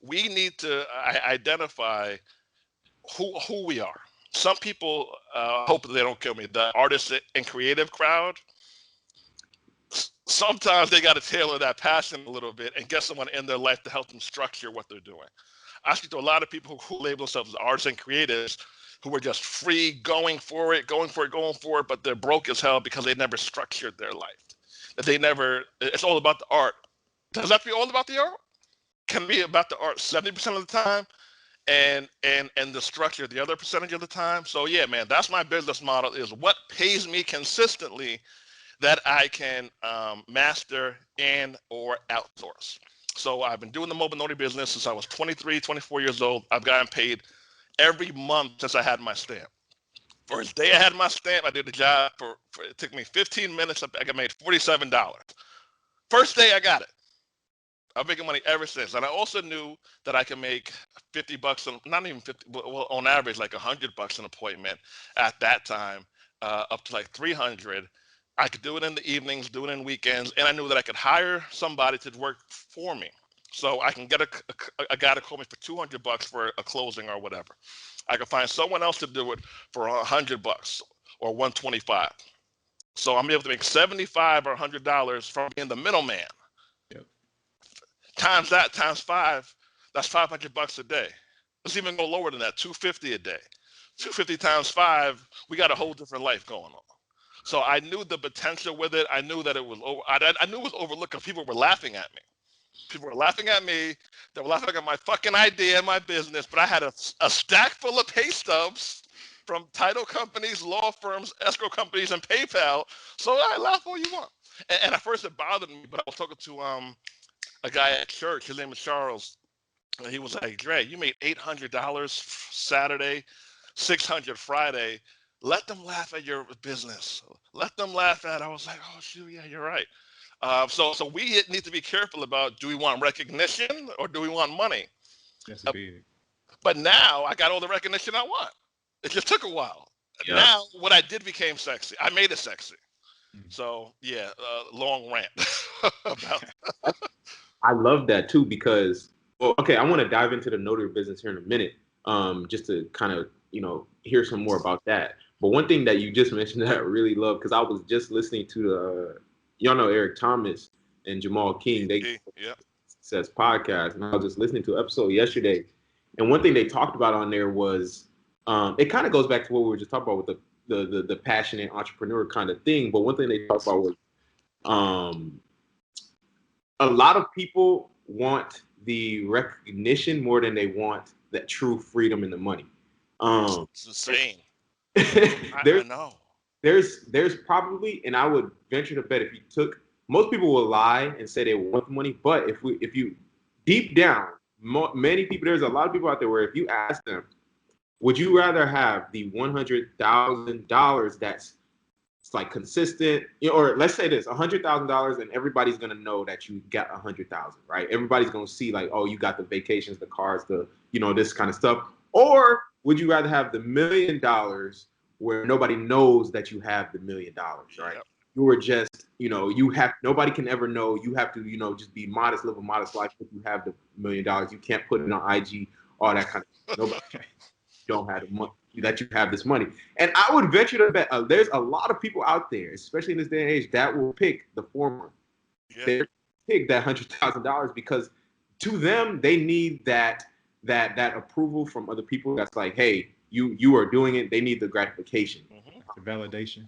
We need to identify who we are. Some people, hope they don't kill me, the artist and creative crowd, sometimes they got to tailor that passion a little bit and get someone in their life to help them structure what they're doing. I speak to a lot of people who label themselves as artists and creatives who are just free, going for it, but they're broke as hell because they never structured their life. It's all about the art. Does that have to be all about the art? Can be about the art 70% of the time and the structure the other percentage of the time. So yeah, man, that's my business model, is what pays me consistently that I can master and or outsource. So I've been doing the mobile notary business since I was 23, 24 years old. I've gotten paid every month since I had my stamp. First day I had my stamp, I did the job for it took me 15 minutes. I got made $47. First day I got it. I've been making money ever since. And I also knew that I could make $50, not even 50, well, on average, like $100 an appointment at that time, up to like 300. I could do it in the evenings, do it in weekends, and I knew that I could hire somebody to work for me. So I can get a guy to call me for $200 for a closing or whatever. I can find someone else to do it for $100 or $125. So I'm able to make $75 or $100 from being the middleman. Yep. Times that, times 5, that's $500 a day. Let's even go lower than that, $250 a day. 250 times 5, we got a whole different life going on. So I knew the potential with it. I knew that it was I knew it was overlooked because people were laughing at me. People were laughing at me. They were laughing at my fucking idea and my business, but I had a stack full of pay stubs from title companies, law firms, escrow companies, and PayPal. So I laugh all you want. And at first it bothered me, but I was talking to a guy at church. His name is Charles. And he was like, Dre, you made $800 Saturday, 600 Friday. Let them laugh at your business. Let them laugh at it. I was like, oh, shoot, yeah, you're right. So we need to be careful about, do we want recognition or do we want money? That's big. But now I got all the recognition I want. It just took a while. Yeah. Now what I did became sexy. I made it sexy. Mhm. So yeah, long rant about. I love that too because, well, okay, I want to dive into the notary business here in a minute, just to kind of, hear some more about that. But one thing that you just mentioned that I really love, because I was just listening to the, y'all know Eric Thomas and Jamal King, they Yeah. Success podcast, and I was just listening to an episode yesterday, and one thing they talked about on there was, it kind of goes back to what we were just talking about with the passionate entrepreneur kind of thing. But one thing they talked about was, a lot of people want the recognition more than they want that true freedom and the money. It's insane. there's I know. there's probably, and I would venture to bet if you took, most people will lie and say they want the money, but if you deep down, many people, there's a lot of people out there where if you ask them, would you rather have the $100,000 that's it's like consistent, or let's say this, $100,000, and everybody's gonna know that you got 100,000, right? Everybody's gonna see like, oh, you got the vacations, the cars, the this kind of stuff. Or would you rather have the $1 million where nobody knows that you have the $1 million, right? Yep. You were just, you have, nobody can ever know. You have to, just be modest, live a modest life. If you have the $1 million, you can't put it on IG, all that kind of stuff. Nobody don't have the money that you have this money. And I would venture to bet there's a lot of people out there, especially in this day and age, that will pick the former. Yeah. They pick that $100,000 because to them they need that approval from other people. That's like, hey, you are doing it. They need the gratification, The validation.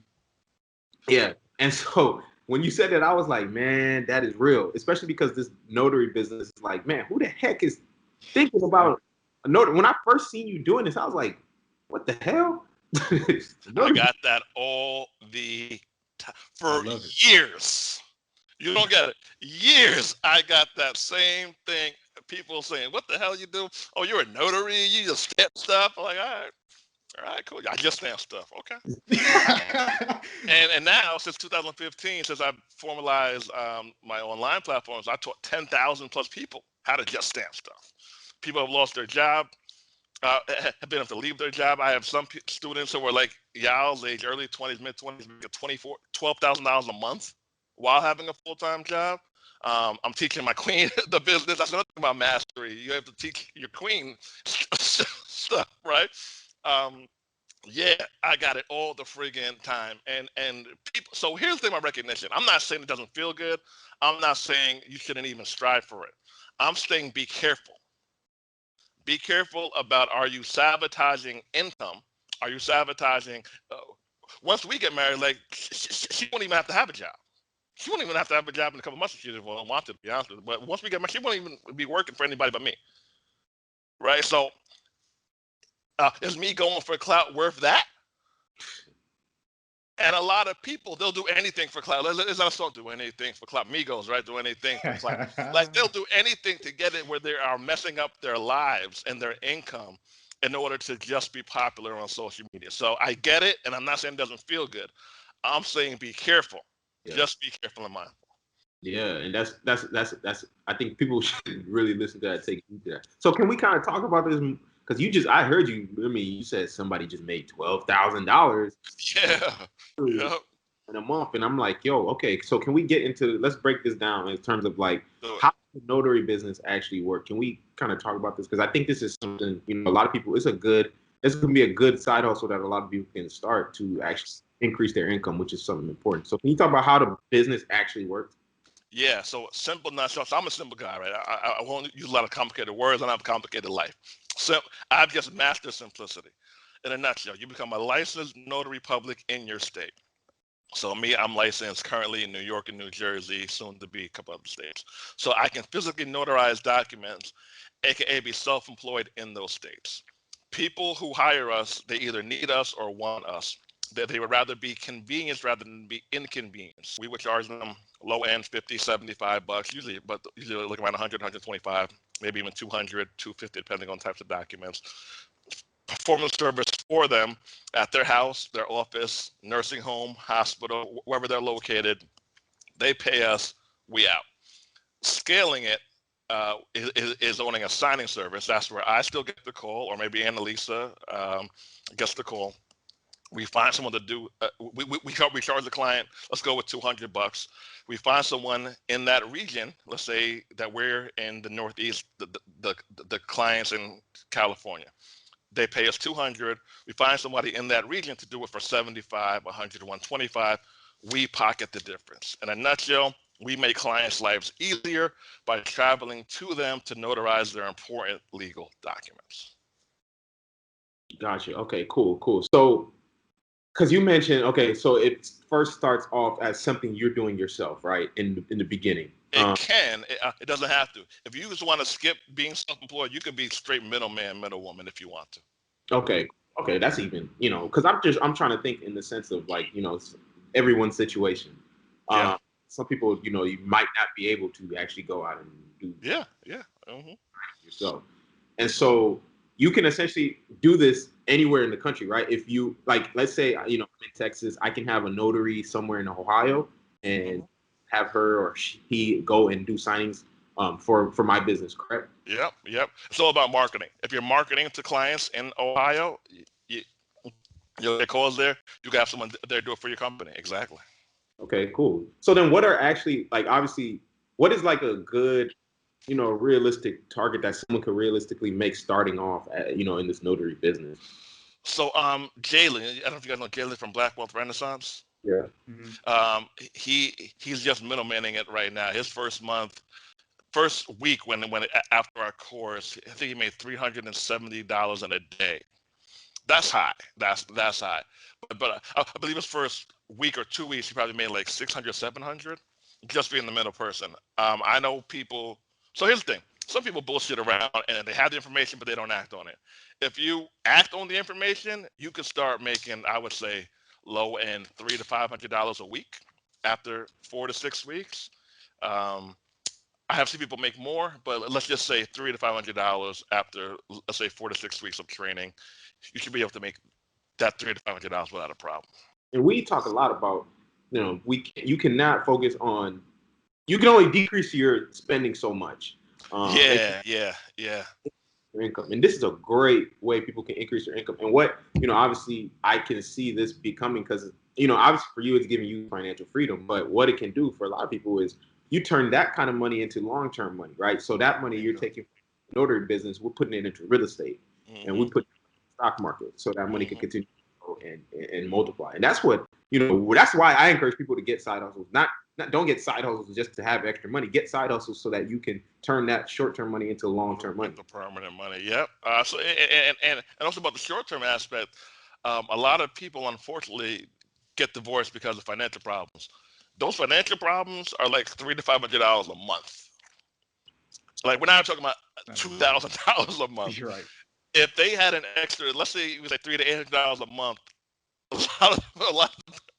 Yeah. And so when you said that, I was like, man, that is real. Especially because this notary business is like, man, who the heck is thinking about a notary? When I first seen you doing this, I was like, what the hell? I got that all the time for years. You don't get it. Years I got that same thing. People saying, what the hell you do? Oh, you're a notary? You just stamp stuff? I'm like, all right, cool. I just stamp stuff. Okay. and now, since 2015, since I've formalized my online platforms, I taught 10,000 plus people how to just stamp stuff. People have lost their job. Have been able to leave their job. I have some students who were like y'all's age, early 20s, mid 20s, $12,000 a month while having a full-time job. I'm teaching my queen the business. That's another thing about mastery. You have to teach your queen stuff, right? Yeah, I got it all the friggin' time. And people. So here's the thing about recognition. I'm not saying it doesn't feel good. I'm not saying you shouldn't even strive for it. I'm saying be careful. Be careful about, are you sabotaging income? Are you sabotaging, once we get married, like she won't even have to have a job. She won't even have to have a job in a couple months if she don't want to be honest with you. But once we get married, she won't even be working for anybody but me. Right? So is me going for clout worth that? And a lot of people, they'll do anything for clout. Let's not do anything for clout. Migos, right? Do anything for clout. Like they'll do anything to get it where they are messing up their lives and their income in order to just be popular on social media. So I get it, and I'm not saying it doesn't feel good. I'm saying be careful. Yeah. Just be careful and mindful. Yeah, and that's. I think people should really listen to that, take heed to that. So can we kind of talk about this? Because I heard you. I mean, you said somebody just made $12,000. Yeah. Yep. In a month, and I'm like, yo, okay. So can we get into? Let's break this down in terms of like how the notary business actually work. Can we kind of talk about this? Because I think this is something a lot of people. This is going to be a good side hustle that a lot of people can start to actually increase their income, which is something important. So can you talk about how the business actually works? Yeah, so simple, not short. So I'm a simple guy, right? I won't use a lot of complicated words. I don't have a complicated life. So I've just mastered simplicity. In a nutshell, you become a licensed notary public in your state. So me, I'm licensed currently in New York and New Jersey, soon to be a couple other states. So I can physically notarize documents, aka be self-employed in those states. People who hire us, they either need us or want us. that they would rather be convenienced rather than be inconvenienced. We would charge them low end 50, $75, usually looking around 100, 125, maybe even 200, 250, depending on types of documents. Perform the service for them at their house, their office, nursing home, hospital, wherever they're located. They pay us, we out. Scaling it is owning a signing service. That's where I still get the call, or maybe Annalisa gets the call. We find someone to do. We charge the client. Let's go with $200. We find someone in that region. Let's say that we're in the Northeast. The clients in California. They pay us $200. We find somebody in that region to do it for $75, $100, $125. We pocket the difference. In a nutshell, we make clients' lives easier by traveling to them to notarize their important legal documents. Gotcha. Okay, cool. So, because you mentioned, okay, so it first starts off as something you're doing yourself, right? In the beginning. It doesn't have to. If you just want to skip being self-employed, you could be straight middleman, middlewoman if you want to. Okay, that's even, because I'm trying to think in the sense of like, everyone's situation. Yeah. Some people, you might not be able to actually go out and do yourself. And so you can essentially do this anywhere in the country, right? If you like, let's say, I'm in Texas, I can have a notary somewhere in Ohio and have her or he go and do signings for my business, correct? Yep. It's all about marketing. If you're marketing to clients in Ohio, you'll get calls there. You can have someone there do it for your company. Exactly. Okay, cool. So then what are actually, like, obviously, what is like a good, realistic target that someone could realistically make starting off at, in this notary business? So Jalen, I don't know if you guys know Jalen from Black Wealth Renaissance. Yeah. He's just middlemaning it right now. His first week when after our course, I think he made $370 in a day. That's high. That's high. But I believe his first week or 2 weeks, he probably made like 600, 700, just being the middle person. I know people. So here's the thing. Some people bullshit around and they have the information, but they don't act on it. If you act on the information, you can start making, I would say, low end $300 to $500 a week after 4 to 6 weeks. I have seen people make more, but let's just say $300 to $500 after, let's say, 4 to 6 weeks of training. You should be able to make that $300 to $500 without a problem. And we talk a lot about, you cannot focus on, you can only decrease your spending so much. Yeah. Your income. And this is a great way people can increase their income. And what, obviously I can see this becoming, because, obviously for you, it's giving you financial freedom, but what it can do for a lot of people is you turn that kind of money into long-term money, right? So that money you're taking from the notary business, we're putting it into real estate and we put it in the stock market so that money can continue to grow and multiply. And that's what, that's why I encourage people to get side hustles. Not don't get side hustles just to have extra money. Get side hustles so that you can turn that short-term money into long-term money. Into permanent money. Yep. So and also about the short-term aspect, a lot of people unfortunately get divorced because of financial problems. Those financial problems are like $300 to $500 a month. Like we're not talking about $2,000 a month. You're right. If they had an extra, let's say it was like $300 to $800 a month, a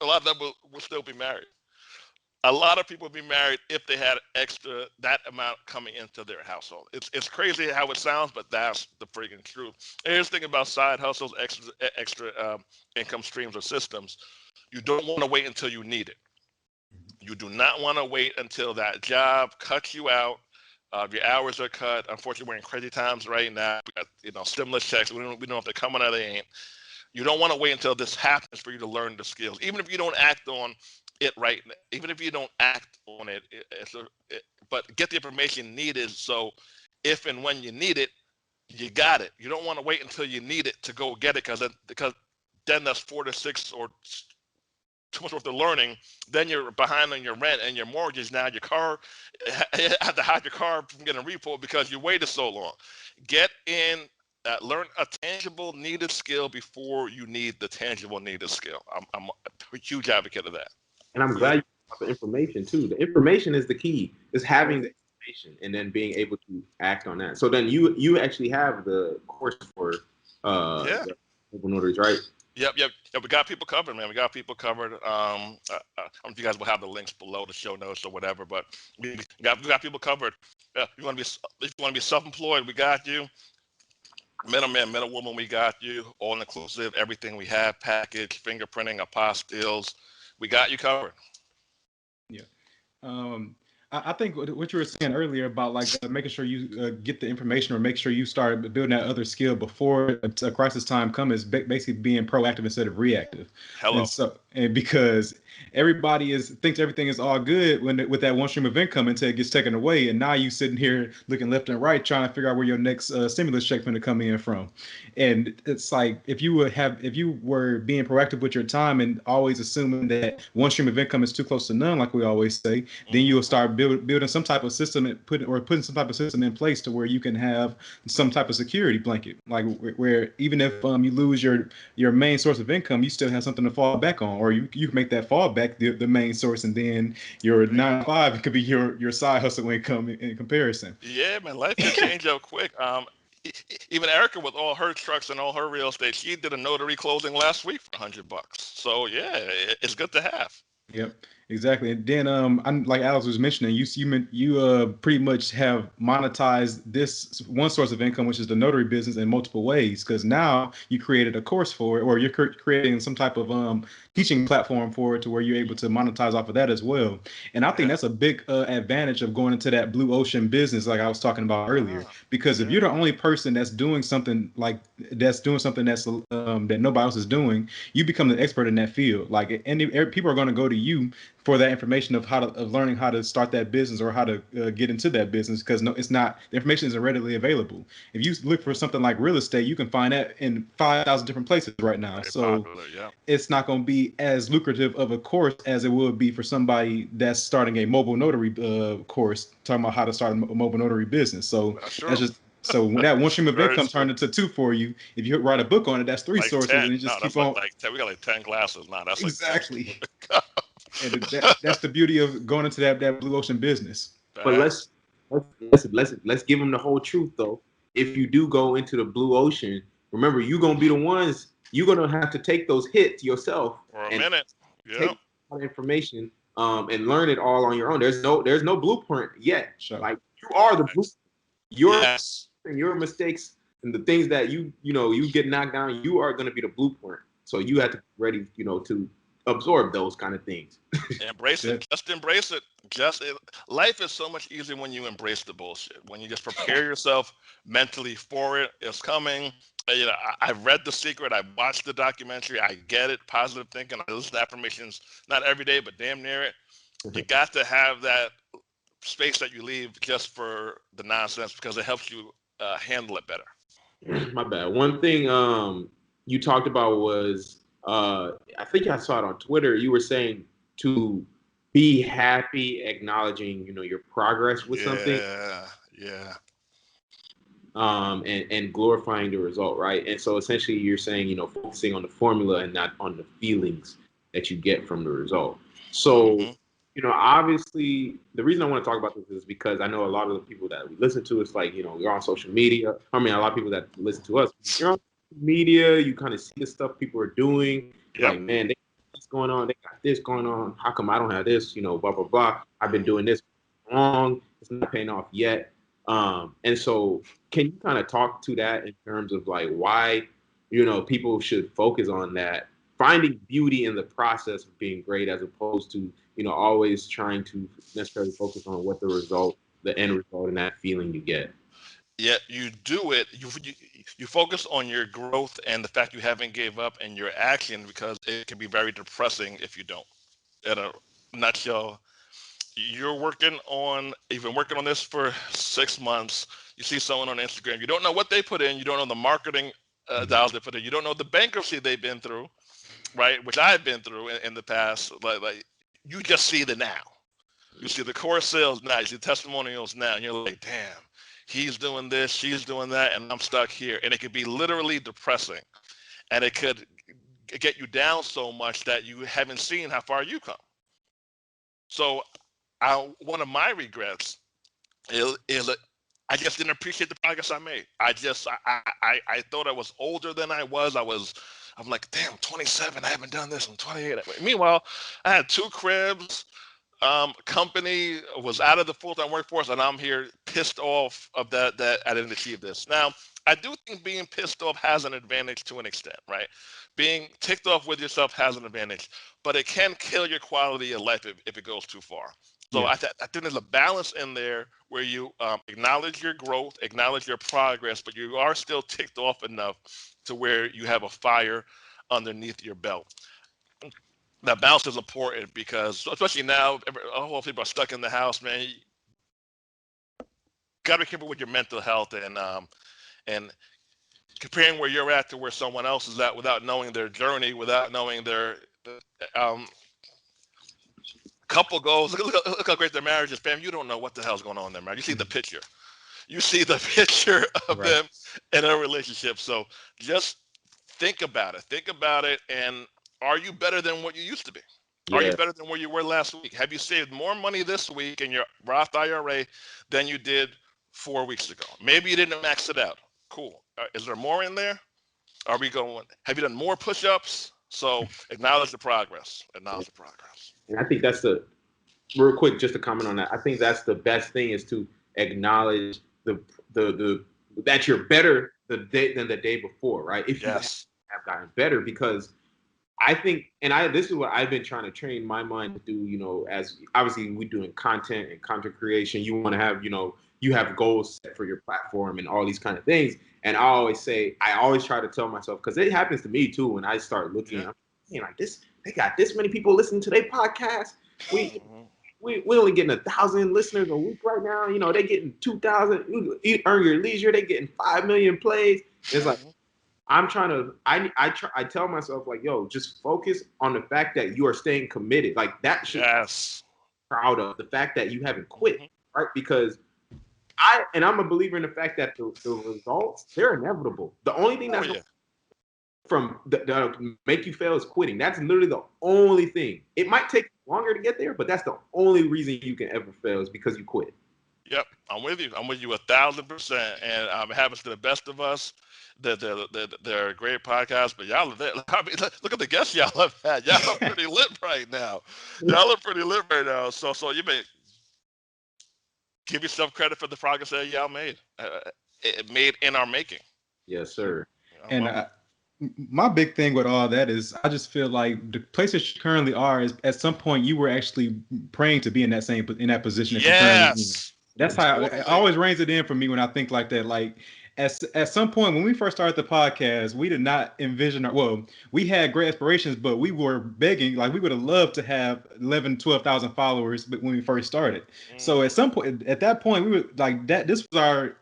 lot of them will still be married. A lot of people would be married if they had extra that amount coming into their household. It's crazy how it sounds, but that's the freaking truth. And here's the thing about side hustles, extra income streams or systems. You don't want to wait until you need it. You do not want to wait until that job cuts you out. Your hours are cut. Unfortunately, we're in crazy times right now. We got, stimulus checks. We don't know if they're coming or they ain't. You don't want to wait until this happens for you to learn the skills. Even if you don't act on it right, even if you don't act on it, but get the information needed. So if and when you need it, you got it. You don't want to wait until you need it to go get it because then that's 4 to 6 or too much worth of learning. Then you're behind on your rent and your mortgage. Now your car, you have to hide your car from getting repoed because you waited so long. Get in, learn a tangible needed skill before you need the tangible needed skill. I'm a huge advocate of that. And I'm glad you brought the information too. The information is the key. Is having the information and then being able to act on that. So then you actually have the course for notaries, right? Yep. We got people covered, man. We got people covered. I don't know if you guys will have the links below the show notes or whatever, but we got people covered. If you want to be self-employed, we got you. Middleman, middlewoman, we got you. All inclusive, everything we have, package, fingerprinting, apostilles, we got you covered. Yeah. I think what you were saying earlier about like making sure you get the information or make sure you start building that other skill before a crisis time comes is basically being proactive instead of reactive. Hello. And because everybody thinks everything is all good with that one stream of income until it gets taken away, and now you sitting here looking left and right trying to figure out where your next stimulus check going to come in from. And it's like if you were being proactive with your time and always assuming that one stream of income is too close to none, like we always say, then you will start building some type of system and putting some type of system in place to where you can have some type of security blanket, like where even if you lose your main source of income, you still have something to fall back on, or you can make that fallback the main source, and then your 9 to 5 could be your side hustle income in comparison. Yeah, man, life can change up quick. Even Erica, with all her trucks and all her real estate, she did a notary closing last week for $100. So yeah, it's good to have. Yep, exactly. And then I'm like Alex was mentioning, you pretty much have monetized this one source of income, which is the notary business, in multiple ways, because now you created a course for it, or you're creating some type of teaching platform for it to where you're able to monetize off of that as well. And I think that's a big advantage of going into that blue ocean business, like I was talking about earlier, because if you're the only person that's doing something that's that nobody else is doing, you become the expert in that field. Like, people are going to go to you for that information of learning how to start that business or how to get into that business, because the information isn't readily available. If you look for something like real estate, you can find that in 5,000 different places right now. Very so popular, yeah. It's not going to be as lucrative of a course as it would be for somebody that's starting a mobile notary course, talking about how to start a mobile notary business. So that's just so when that one stream of income turned into 2 for you, if you write a book on it, that's 3 sources, 10. And you just keep on. Like 10. We got like 10 classes now. That's exactly. And that's the beauty of going into that blue ocean business. But let's give them the whole truth though. If you do go into the blue ocean, remember you're gonna be the ones. You're gonna have to take those hits yourself for a minute. Yeah. Take all the information and learn it all on your own. There's no blueprint yet. Sure. Like, you are the blueprint. Your mistakes and the things that you get knocked down, you are gonna be the blueprint. So you have to be ready, to absorb those kind of things. Embrace it. Just embrace it. Life is so much easier when you embrace the bullshit. When you just prepare yourself mentally for it. It's coming. I've read The Secret. I watched the documentary. I get it. Positive thinking. I listen to affirmations not every day, but damn near it. You got to have that space that you leave just for the nonsense, because it helps you handle it better. My bad. One thing you talked about was, I think I saw it on Twitter. You were saying to be happy, acknowledging, your progress with something. Yeah. And glorifying the result, right? And so essentially you're saying, focusing on the formula and not on the feelings that you get from the result. So, obviously the reason I want to talk about this is because I know a lot of the people that we listen to, it's like, you're on social media. I mean, a lot of people that listen to us, you're on social media, you kind of see the stuff people are doing. Like, man, they got this going on, they got this going on. How come I don't have this? Blah, blah, blah. I've been doing this wrong. It's not paying off yet. And so can you kind of talk to that in terms of like why, people should focus on that, finding beauty in the process of being great, as opposed to, always trying to necessarily focus on what the end result and that feeling you get. Yeah, you do it. You focus on your growth and the fact you haven't gave up and your action, because it can be very depressing if you don't. In a nutshell, you've been working on this for 6 months. You see someone on Instagram, you don't know what they put in, you don't know the marketing dollars they put in, you don't know the bankruptcy they've been through, right? Which I've been through in the past. Like you just see the now. You see the core sales now, you see testimonials now, and you're like, damn, he's doing this, she's doing that, and I'm stuck here. And it could be literally depressing. And it could get you down so much that you haven't seen how far you come. So one of my regrets is I just didn't appreciate the progress I made. I thought I was older than I was. I was I'm like, damn, 27. I haven't done this. I'm 28. Meanwhile, I had 2 cribs. Company was out of the full-time workforce, and I'm here pissed off of that I didn't achieve this. Now, I do think being pissed off has an advantage to an extent, right? Being ticked off with yourself has an advantage, but it can kill your quality of life if it goes too far. So Yeah. I think there's a balance in there where you acknowledge your growth, acknowledge your progress, but you are still ticked off enough to where you have a fire underneath your belt. That balance is important because, especially now, a whole lot of people are stuck in the house, man. You got to be careful with your mental health and comparing where you're at to where someone else is at without knowing their journey, without knowing their couple goals. Look how great their marriage is, fam. You don't know what the hell's going on in their marriage. You see the picture. You see the picture of Right. them in a relationship. So just think about it. Think about it. And are you better than what you used to be? Are you Yeah. better than where you were last week? Have you saved more money this week in your Roth IRA than you did 4 weeks ago? Maybe you didn't max it out. Cool. Is there more in there? Are we going? Have you done more push-ups? So acknowledge the progress. Acknowledge the progress. And I think that's the real quick, just to comment on that. I think that's the best thing is to acknowledge the that you're better the day than the day before, right? If you Yes. have gotten better, because I think, and this is what I've been trying to train my mind to do, as obviously we're doing content and content creation, you want to have, you have goals set for your platform and all these kind of things. And I always try to tell myself, because it happens to me too, when I start looking, Yeah. I'm seeing like this, they got this many people listening to their podcast. We only getting 1,000 listeners a week right now. They getting 2,000. You earn your leisure. They getting 5 million plays. It's like, I'm trying to, I tell myself like, yo, just focus on the fact that you are staying committed. Like that should Yes. be proud of the fact that you haven't quit, right? Because I'm a believer in the fact that the results, they're inevitable. The only thing that's that'll make you fail is quitting. That's literally the only thing. It might take longer to get there, but that's the only reason you can ever fail is because you quit. Yep, I'm with you. I'm with you 1,000%. And it happens to the best of us. They're a great podcast, but y'all are there. I mean, look at the guests y'all have had. Y'all are pretty lit right now. Y'all are pretty lit right now. So you may give yourself credit for the progress that y'all made. It made in our making. Yes, sir. And my big thing with all that is I just feel like the place that you currently are is at some point you were actually praying to be in that position that you're currently in. Yes. That's how it always reins it in for me when I think like that. Like at some point when we first started the podcast, we did not envision we had great aspirations, but we were begging, like we would have loved to have 11, 12,000 followers when we first started. So at some point, at that point, we were like that.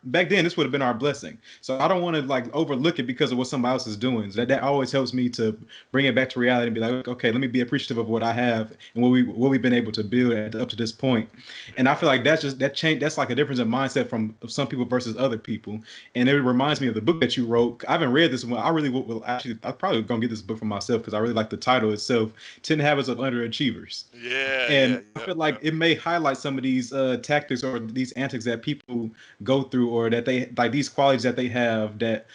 Back then, this would have been our blessing. So I don't want to like overlook it because of what somebody else is doing. So that always helps me to bring it back to reality and be like, okay, let me be appreciative of what I have and what we've been able to build up to this point. And I feel like that's just that change. That's like a difference in mindset from some people versus other people. And it reminds me of the book that you wrote. I haven't read this one. I really will actually. I'm probably gonna get this book for myself because I really like the title itself. 10 Habits of Underachievers. Yeah. And I feel like it may highlight some of these tactics or these antics that people go through, or that they like these qualities that they have that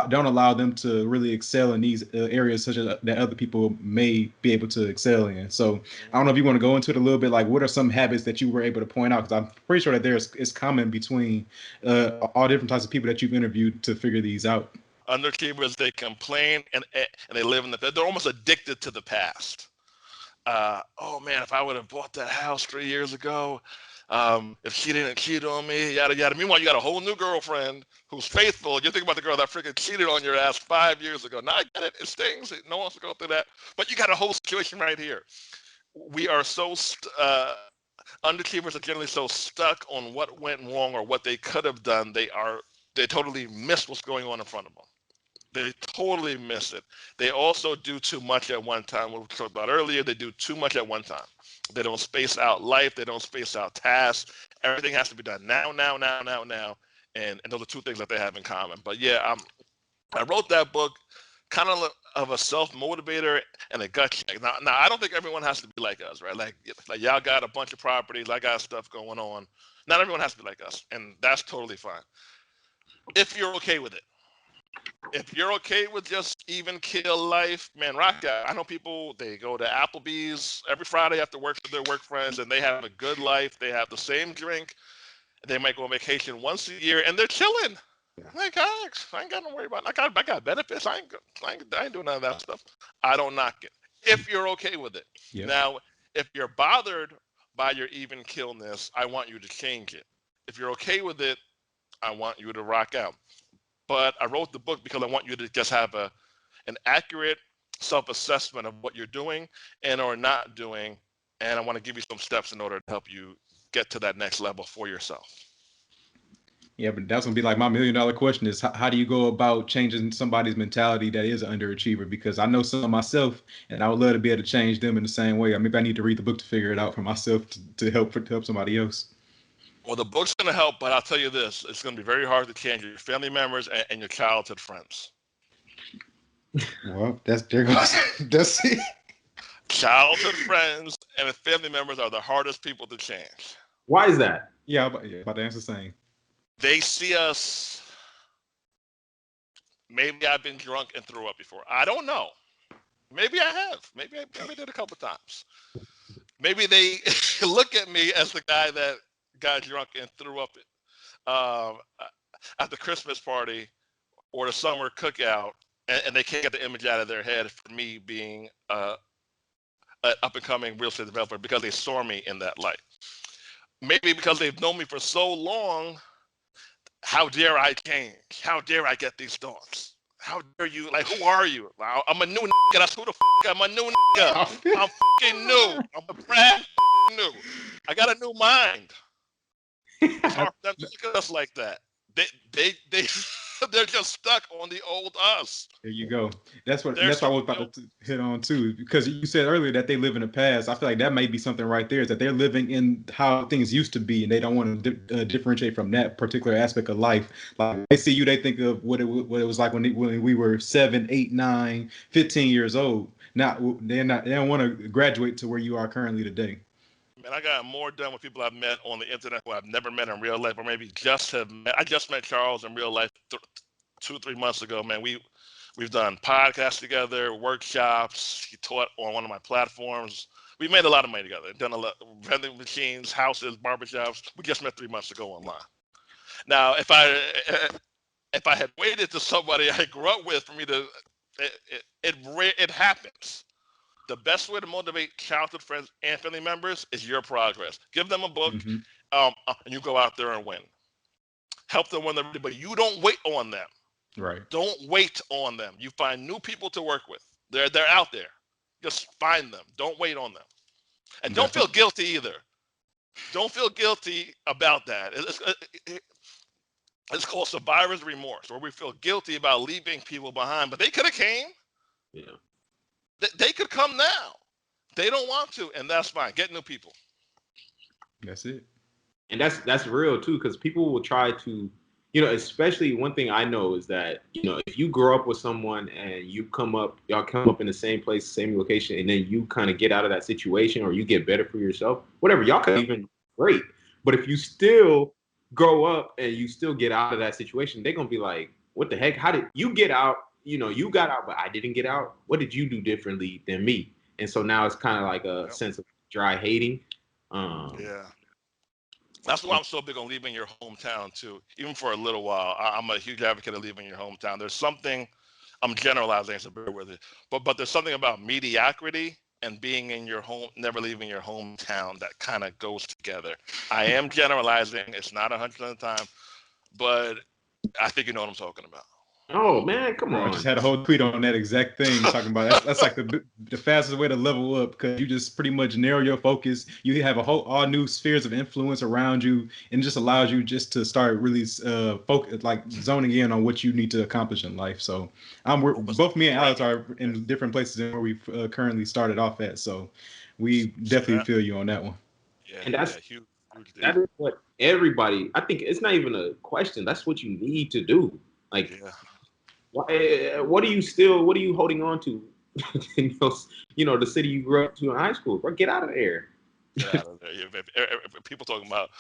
don't allow them to really excel in these areas such as that other people may be able to excel in. So I don't know if you want to go into it a little bit. Like, what are some habits that you were able to point out? Because I'm pretty sure that it's common between all different types of people that you've interviewed to figure these out. Underachievers, they complain and they live in they're almost addicted to the past. Oh man, if I would have bought that house 3 years ago, if she didn't cheat on me, yada yada. Meanwhile, you got a whole new girlfriend who's faithful. You think about the girl that freaking cheated on your ass 5 years ago. Now I get it, it stings. No one wants to go through that. But you got a whole situation right here. We are so underachievers are generally so stuck on what went wrong or what they could have done. They totally miss what's going on in front of them. They totally miss it. They also do too much at one time. What we talked about earlier, they do too much at one time. They don't space out life. They don't space out tasks. Everything has to be done now. And those are two things that they have in common. But yeah, I wrote that book kind of a self-motivator and a gut check. Now, I don't think everyone has to be like us, right? Like y'all got a bunch of properties. I got stuff going on. Not everyone has to be like us, and that's totally fine. If you're okay with it. If you're okay with just even kill life, man, rock out. I know people, they go to Applebee's every Friday after work with their work friends, and they have a good life. They have the same drink. They might go on vacation once a year, and they're chilling. Yeah. Like, I ain't got to worry about it. I got benefits. I ain't doing none of that stuff. I don't knock it. If you're okay with it. Yeah. Now, if you're bothered by your even killness, I want you to change it. If you're okay with it, I want you to rock out. But I wrote the book because I want you to just have an accurate self-assessment of what you're doing and or not doing. And I want to give you some steps in order to help you get to that next level for yourself. Yeah, but that's gonna be like my $1 million question is how do you go about changing somebody's mentality that is an underachiever? Because I know some myself, and I would love to be able to change them in the same way. Maybe I need to read the book to figure it out for myself to help somebody else. Well, the book's going to help, but I'll tell you this: it's going to be very hard to change your family members and your childhood friends. Well, there goes. That's it. Childhood friends and family members are the hardest people to change. Why is that? Yeah, about to answer the same. They see us. Maybe I've been drunk and threw up before. I don't know. Maybe I have. Maybe I did a couple times. Maybe they look at me as the guy that got drunk and threw up at the Christmas party or the summer cookout, and they can't get the image out of their head for me being an up-and-coming real estate developer because they saw me in that light. Maybe because they've known me for so long, how dare I change? How dare I get these thoughts? How dare you? Like, who are you? I'm a new nigga. That's who the I'm a new nigga. I'm fucking new. I'm a brand new. I got a new mind. It's hard for them to look at us like that. They're just stuck on the old us. There you go. That's what I was about to hit on too, because you said earlier that they live in the past. I feel like that may be something right there, is that they're living in how things used to be, and they don't want to differentiate from that particular aspect of life. Like they see you, they think of what it was like when we were 7, 8, 9, 15 years old. Now they don't want to graduate to where you are currently today. Man, I got more done with people I've met on the internet who I've never met in real life, or maybe just have met. I just met Charles in real life 2-3 months ago. Man, we've done podcasts together, workshops. He taught on one of my platforms. We made a lot of money together. Done a lot, vending machines, houses, barbershops. We just met 3 months ago online. Now, if I had waited to somebody I grew up with for me to, it happens. The best way to motivate childhood friends and family members is your progress. Give them a book, and you go out there and win. Help them when they're ready, but you don't wait on them. Right. Don't wait on them. You find new people to work with. They're out there. Just find them. Don't wait on them. And don't feel guilty either. Don't feel guilty about that. It's called survivor's remorse, where we feel guilty about leaving people behind, but they could have came. Yeah. They could come now. They don't want to, and that's fine. Get new people. That's it. And that's real too, because people will try to, especially one thing I know is that, if you grow up with someone and y'all come up in the same place, same location, and then you kind of get out of that situation or you get better for yourself, whatever, y'all could even great. But if you still grow up and you still get out of that situation, they're gonna be like, what the heck? How did you get out? You got out, but I didn't get out. What did you do differently than me? And so now it's kind of like a sense of dry hating. Yeah. That's why I'm so big on leaving your hometown too, even for a little while. I'm a huge advocate of leaving your hometown. There's something, I'm generalizing, so bear with it, but there's something about mediocrity and being in your home, never leaving your hometown, that kind of goes together. I am generalizing. It's not 100% of the time, but I think you know what I'm talking about. Oh man, come on! I just had a whole tweet on that exact thing, talking about that's like the fastest way to level up, because you just pretty much narrow your focus. You have all new spheres of influence around you, and it just allows you just to start really focus, like zoning in on what you need to accomplish in life. So both me and Alex are in different places than where we've currently started off at. So we definitely feel you on that one. Yeah, and that's huge. That is what everybody. I think it's not even a question. That's what you need to do. Like. Yeah. What are you holding on to? The city you grew up to in high school, bro. Get out of there. Get out of there. If people talking about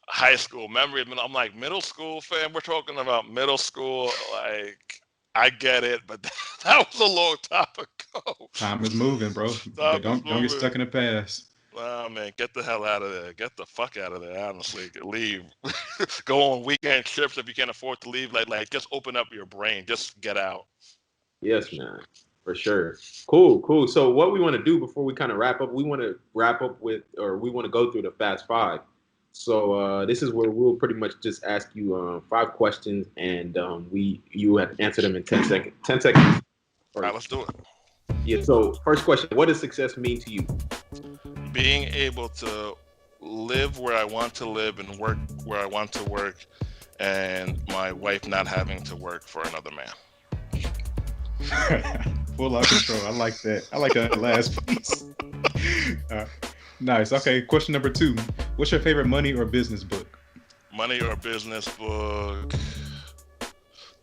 high school memories, I'm like, middle school, fam. We're talking about middle school. Like, I get it, but that was a long time ago. Time is moving, bro. Don't get stuck in the past. Oh man, get the hell out of there. Get the fuck out of there, honestly. Leave. Go on weekend trips if you can't afford to leave. Like just open up your brain. Just get out. Yes, man. For sure. Cool. So what we want to do before we kind of wrap up, we want to go through the Fast Five. So this is where we'll pretty much just ask you 5 questions, and you have to answer them in 10 seconds. 10 seconds. All right, let's do it. Yeah. So first question: what does success mean to you? Being able to live where I want to live and work where I want to work, and my wife not having to work for another man. Full out control. I like that. I like that last piece. Nice. Okay. Question number 2. What's your favorite money or business book? Money or business book?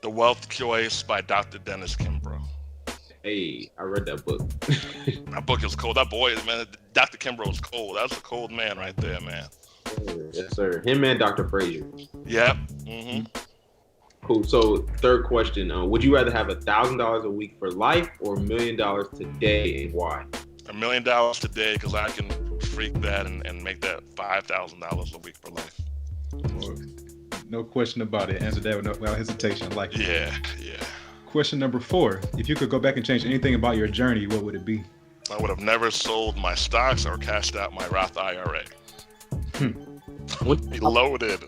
The Wealth Choice by Dr. Dennis Kimbrough. Hey, I read that book. That book is cold. That boy, man, Dr. Kimbrough is cold. That's a cold man right there, man. Yes, sir. Him and Dr. Frazier. Yep. Mm-hmm. Cool. So third question: would you rather have $1,000 a week for life or $1 million today, and why? $1 million today, because I can freak that and make that $5,000 a week for life. No question about it. Answer that without hesitation. I like it. Yeah. Question number 4. If you could go back and change anything about your journey, what would it be? I would have never sold my stocks or cashed out my Roth IRA. Be loaded.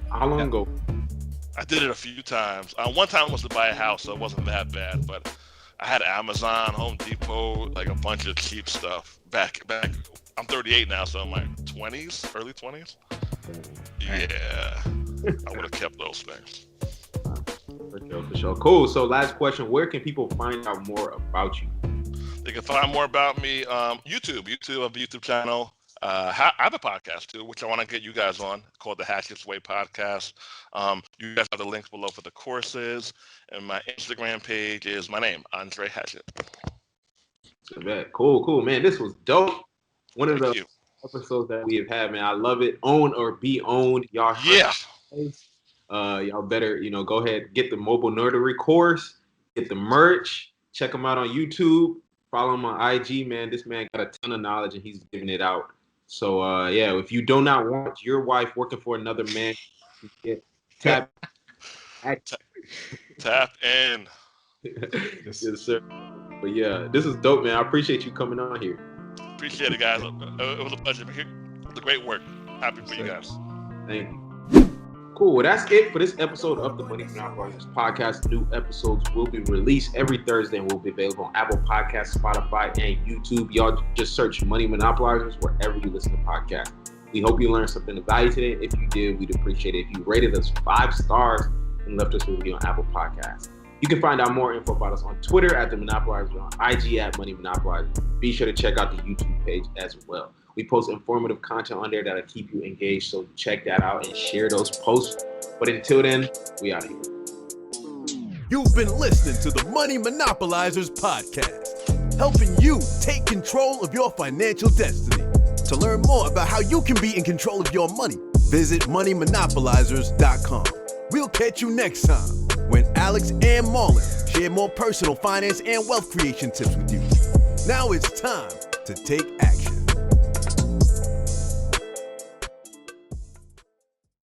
How long ago? I did it a few times. One time was to buy a house, so it wasn't that bad. But I had Amazon, Home Depot, like a bunch of cheap stuff. Back. I'm 38 now, so I'm like 20s, early 20s. Yeah, I would have kept those things. For sure. Cool. So last question: where can people find out more about you? They can find more about me. YouTube. I have a YouTube channel. I have a podcast too, which I want to get you guys on, called the Hatchett's Way Podcast. You guys have the links below for the courses, and my Instagram page is my name, Andre Hatchett. Cool, man. This was dope. One of the episodes that we have had, man. I love it. Own or be owned, y'all. Yeah. Y'all better, go ahead, get the mobile notary course, get the merch, check him out on YouTube, follow him on IG, man. This man got a ton of knowledge and he's giving it out. So, if you do not want your wife working for another man, tap in. Yes, sir. But yeah, this is dope, man. I appreciate you coming on here. Appreciate it, guys. It was a pleasure. It was a great work. Happy for you guys. Thank you. Cool. Well, that's it for this episode of the Money Monopolizers podcast. New episodes will be released every Thursday and will be available on Apple Podcasts, Spotify, and YouTube. Y'all just search Money Monopolizers wherever you listen to podcasts. We hope you learned something of value today. If you did, we'd appreciate it if you rated us 5 stars and left us a review on Apple Podcasts. You can find out more info about us on Twitter at The Monopolizers, on IG at Money Monopolizers. Be sure to check out the YouTube page as well. We post informative content on there that'll keep you engaged, so check that out and share those posts. But until then, we out of here. You've been listening to the Money Monopolizers podcast, helping you take control of your financial destiny. To learn more about how you can be in control of your money, visit moneymonopolizers.com. We'll catch you next time when Alex and Marlon share more personal finance and wealth creation tips with you. Now it's time to take action.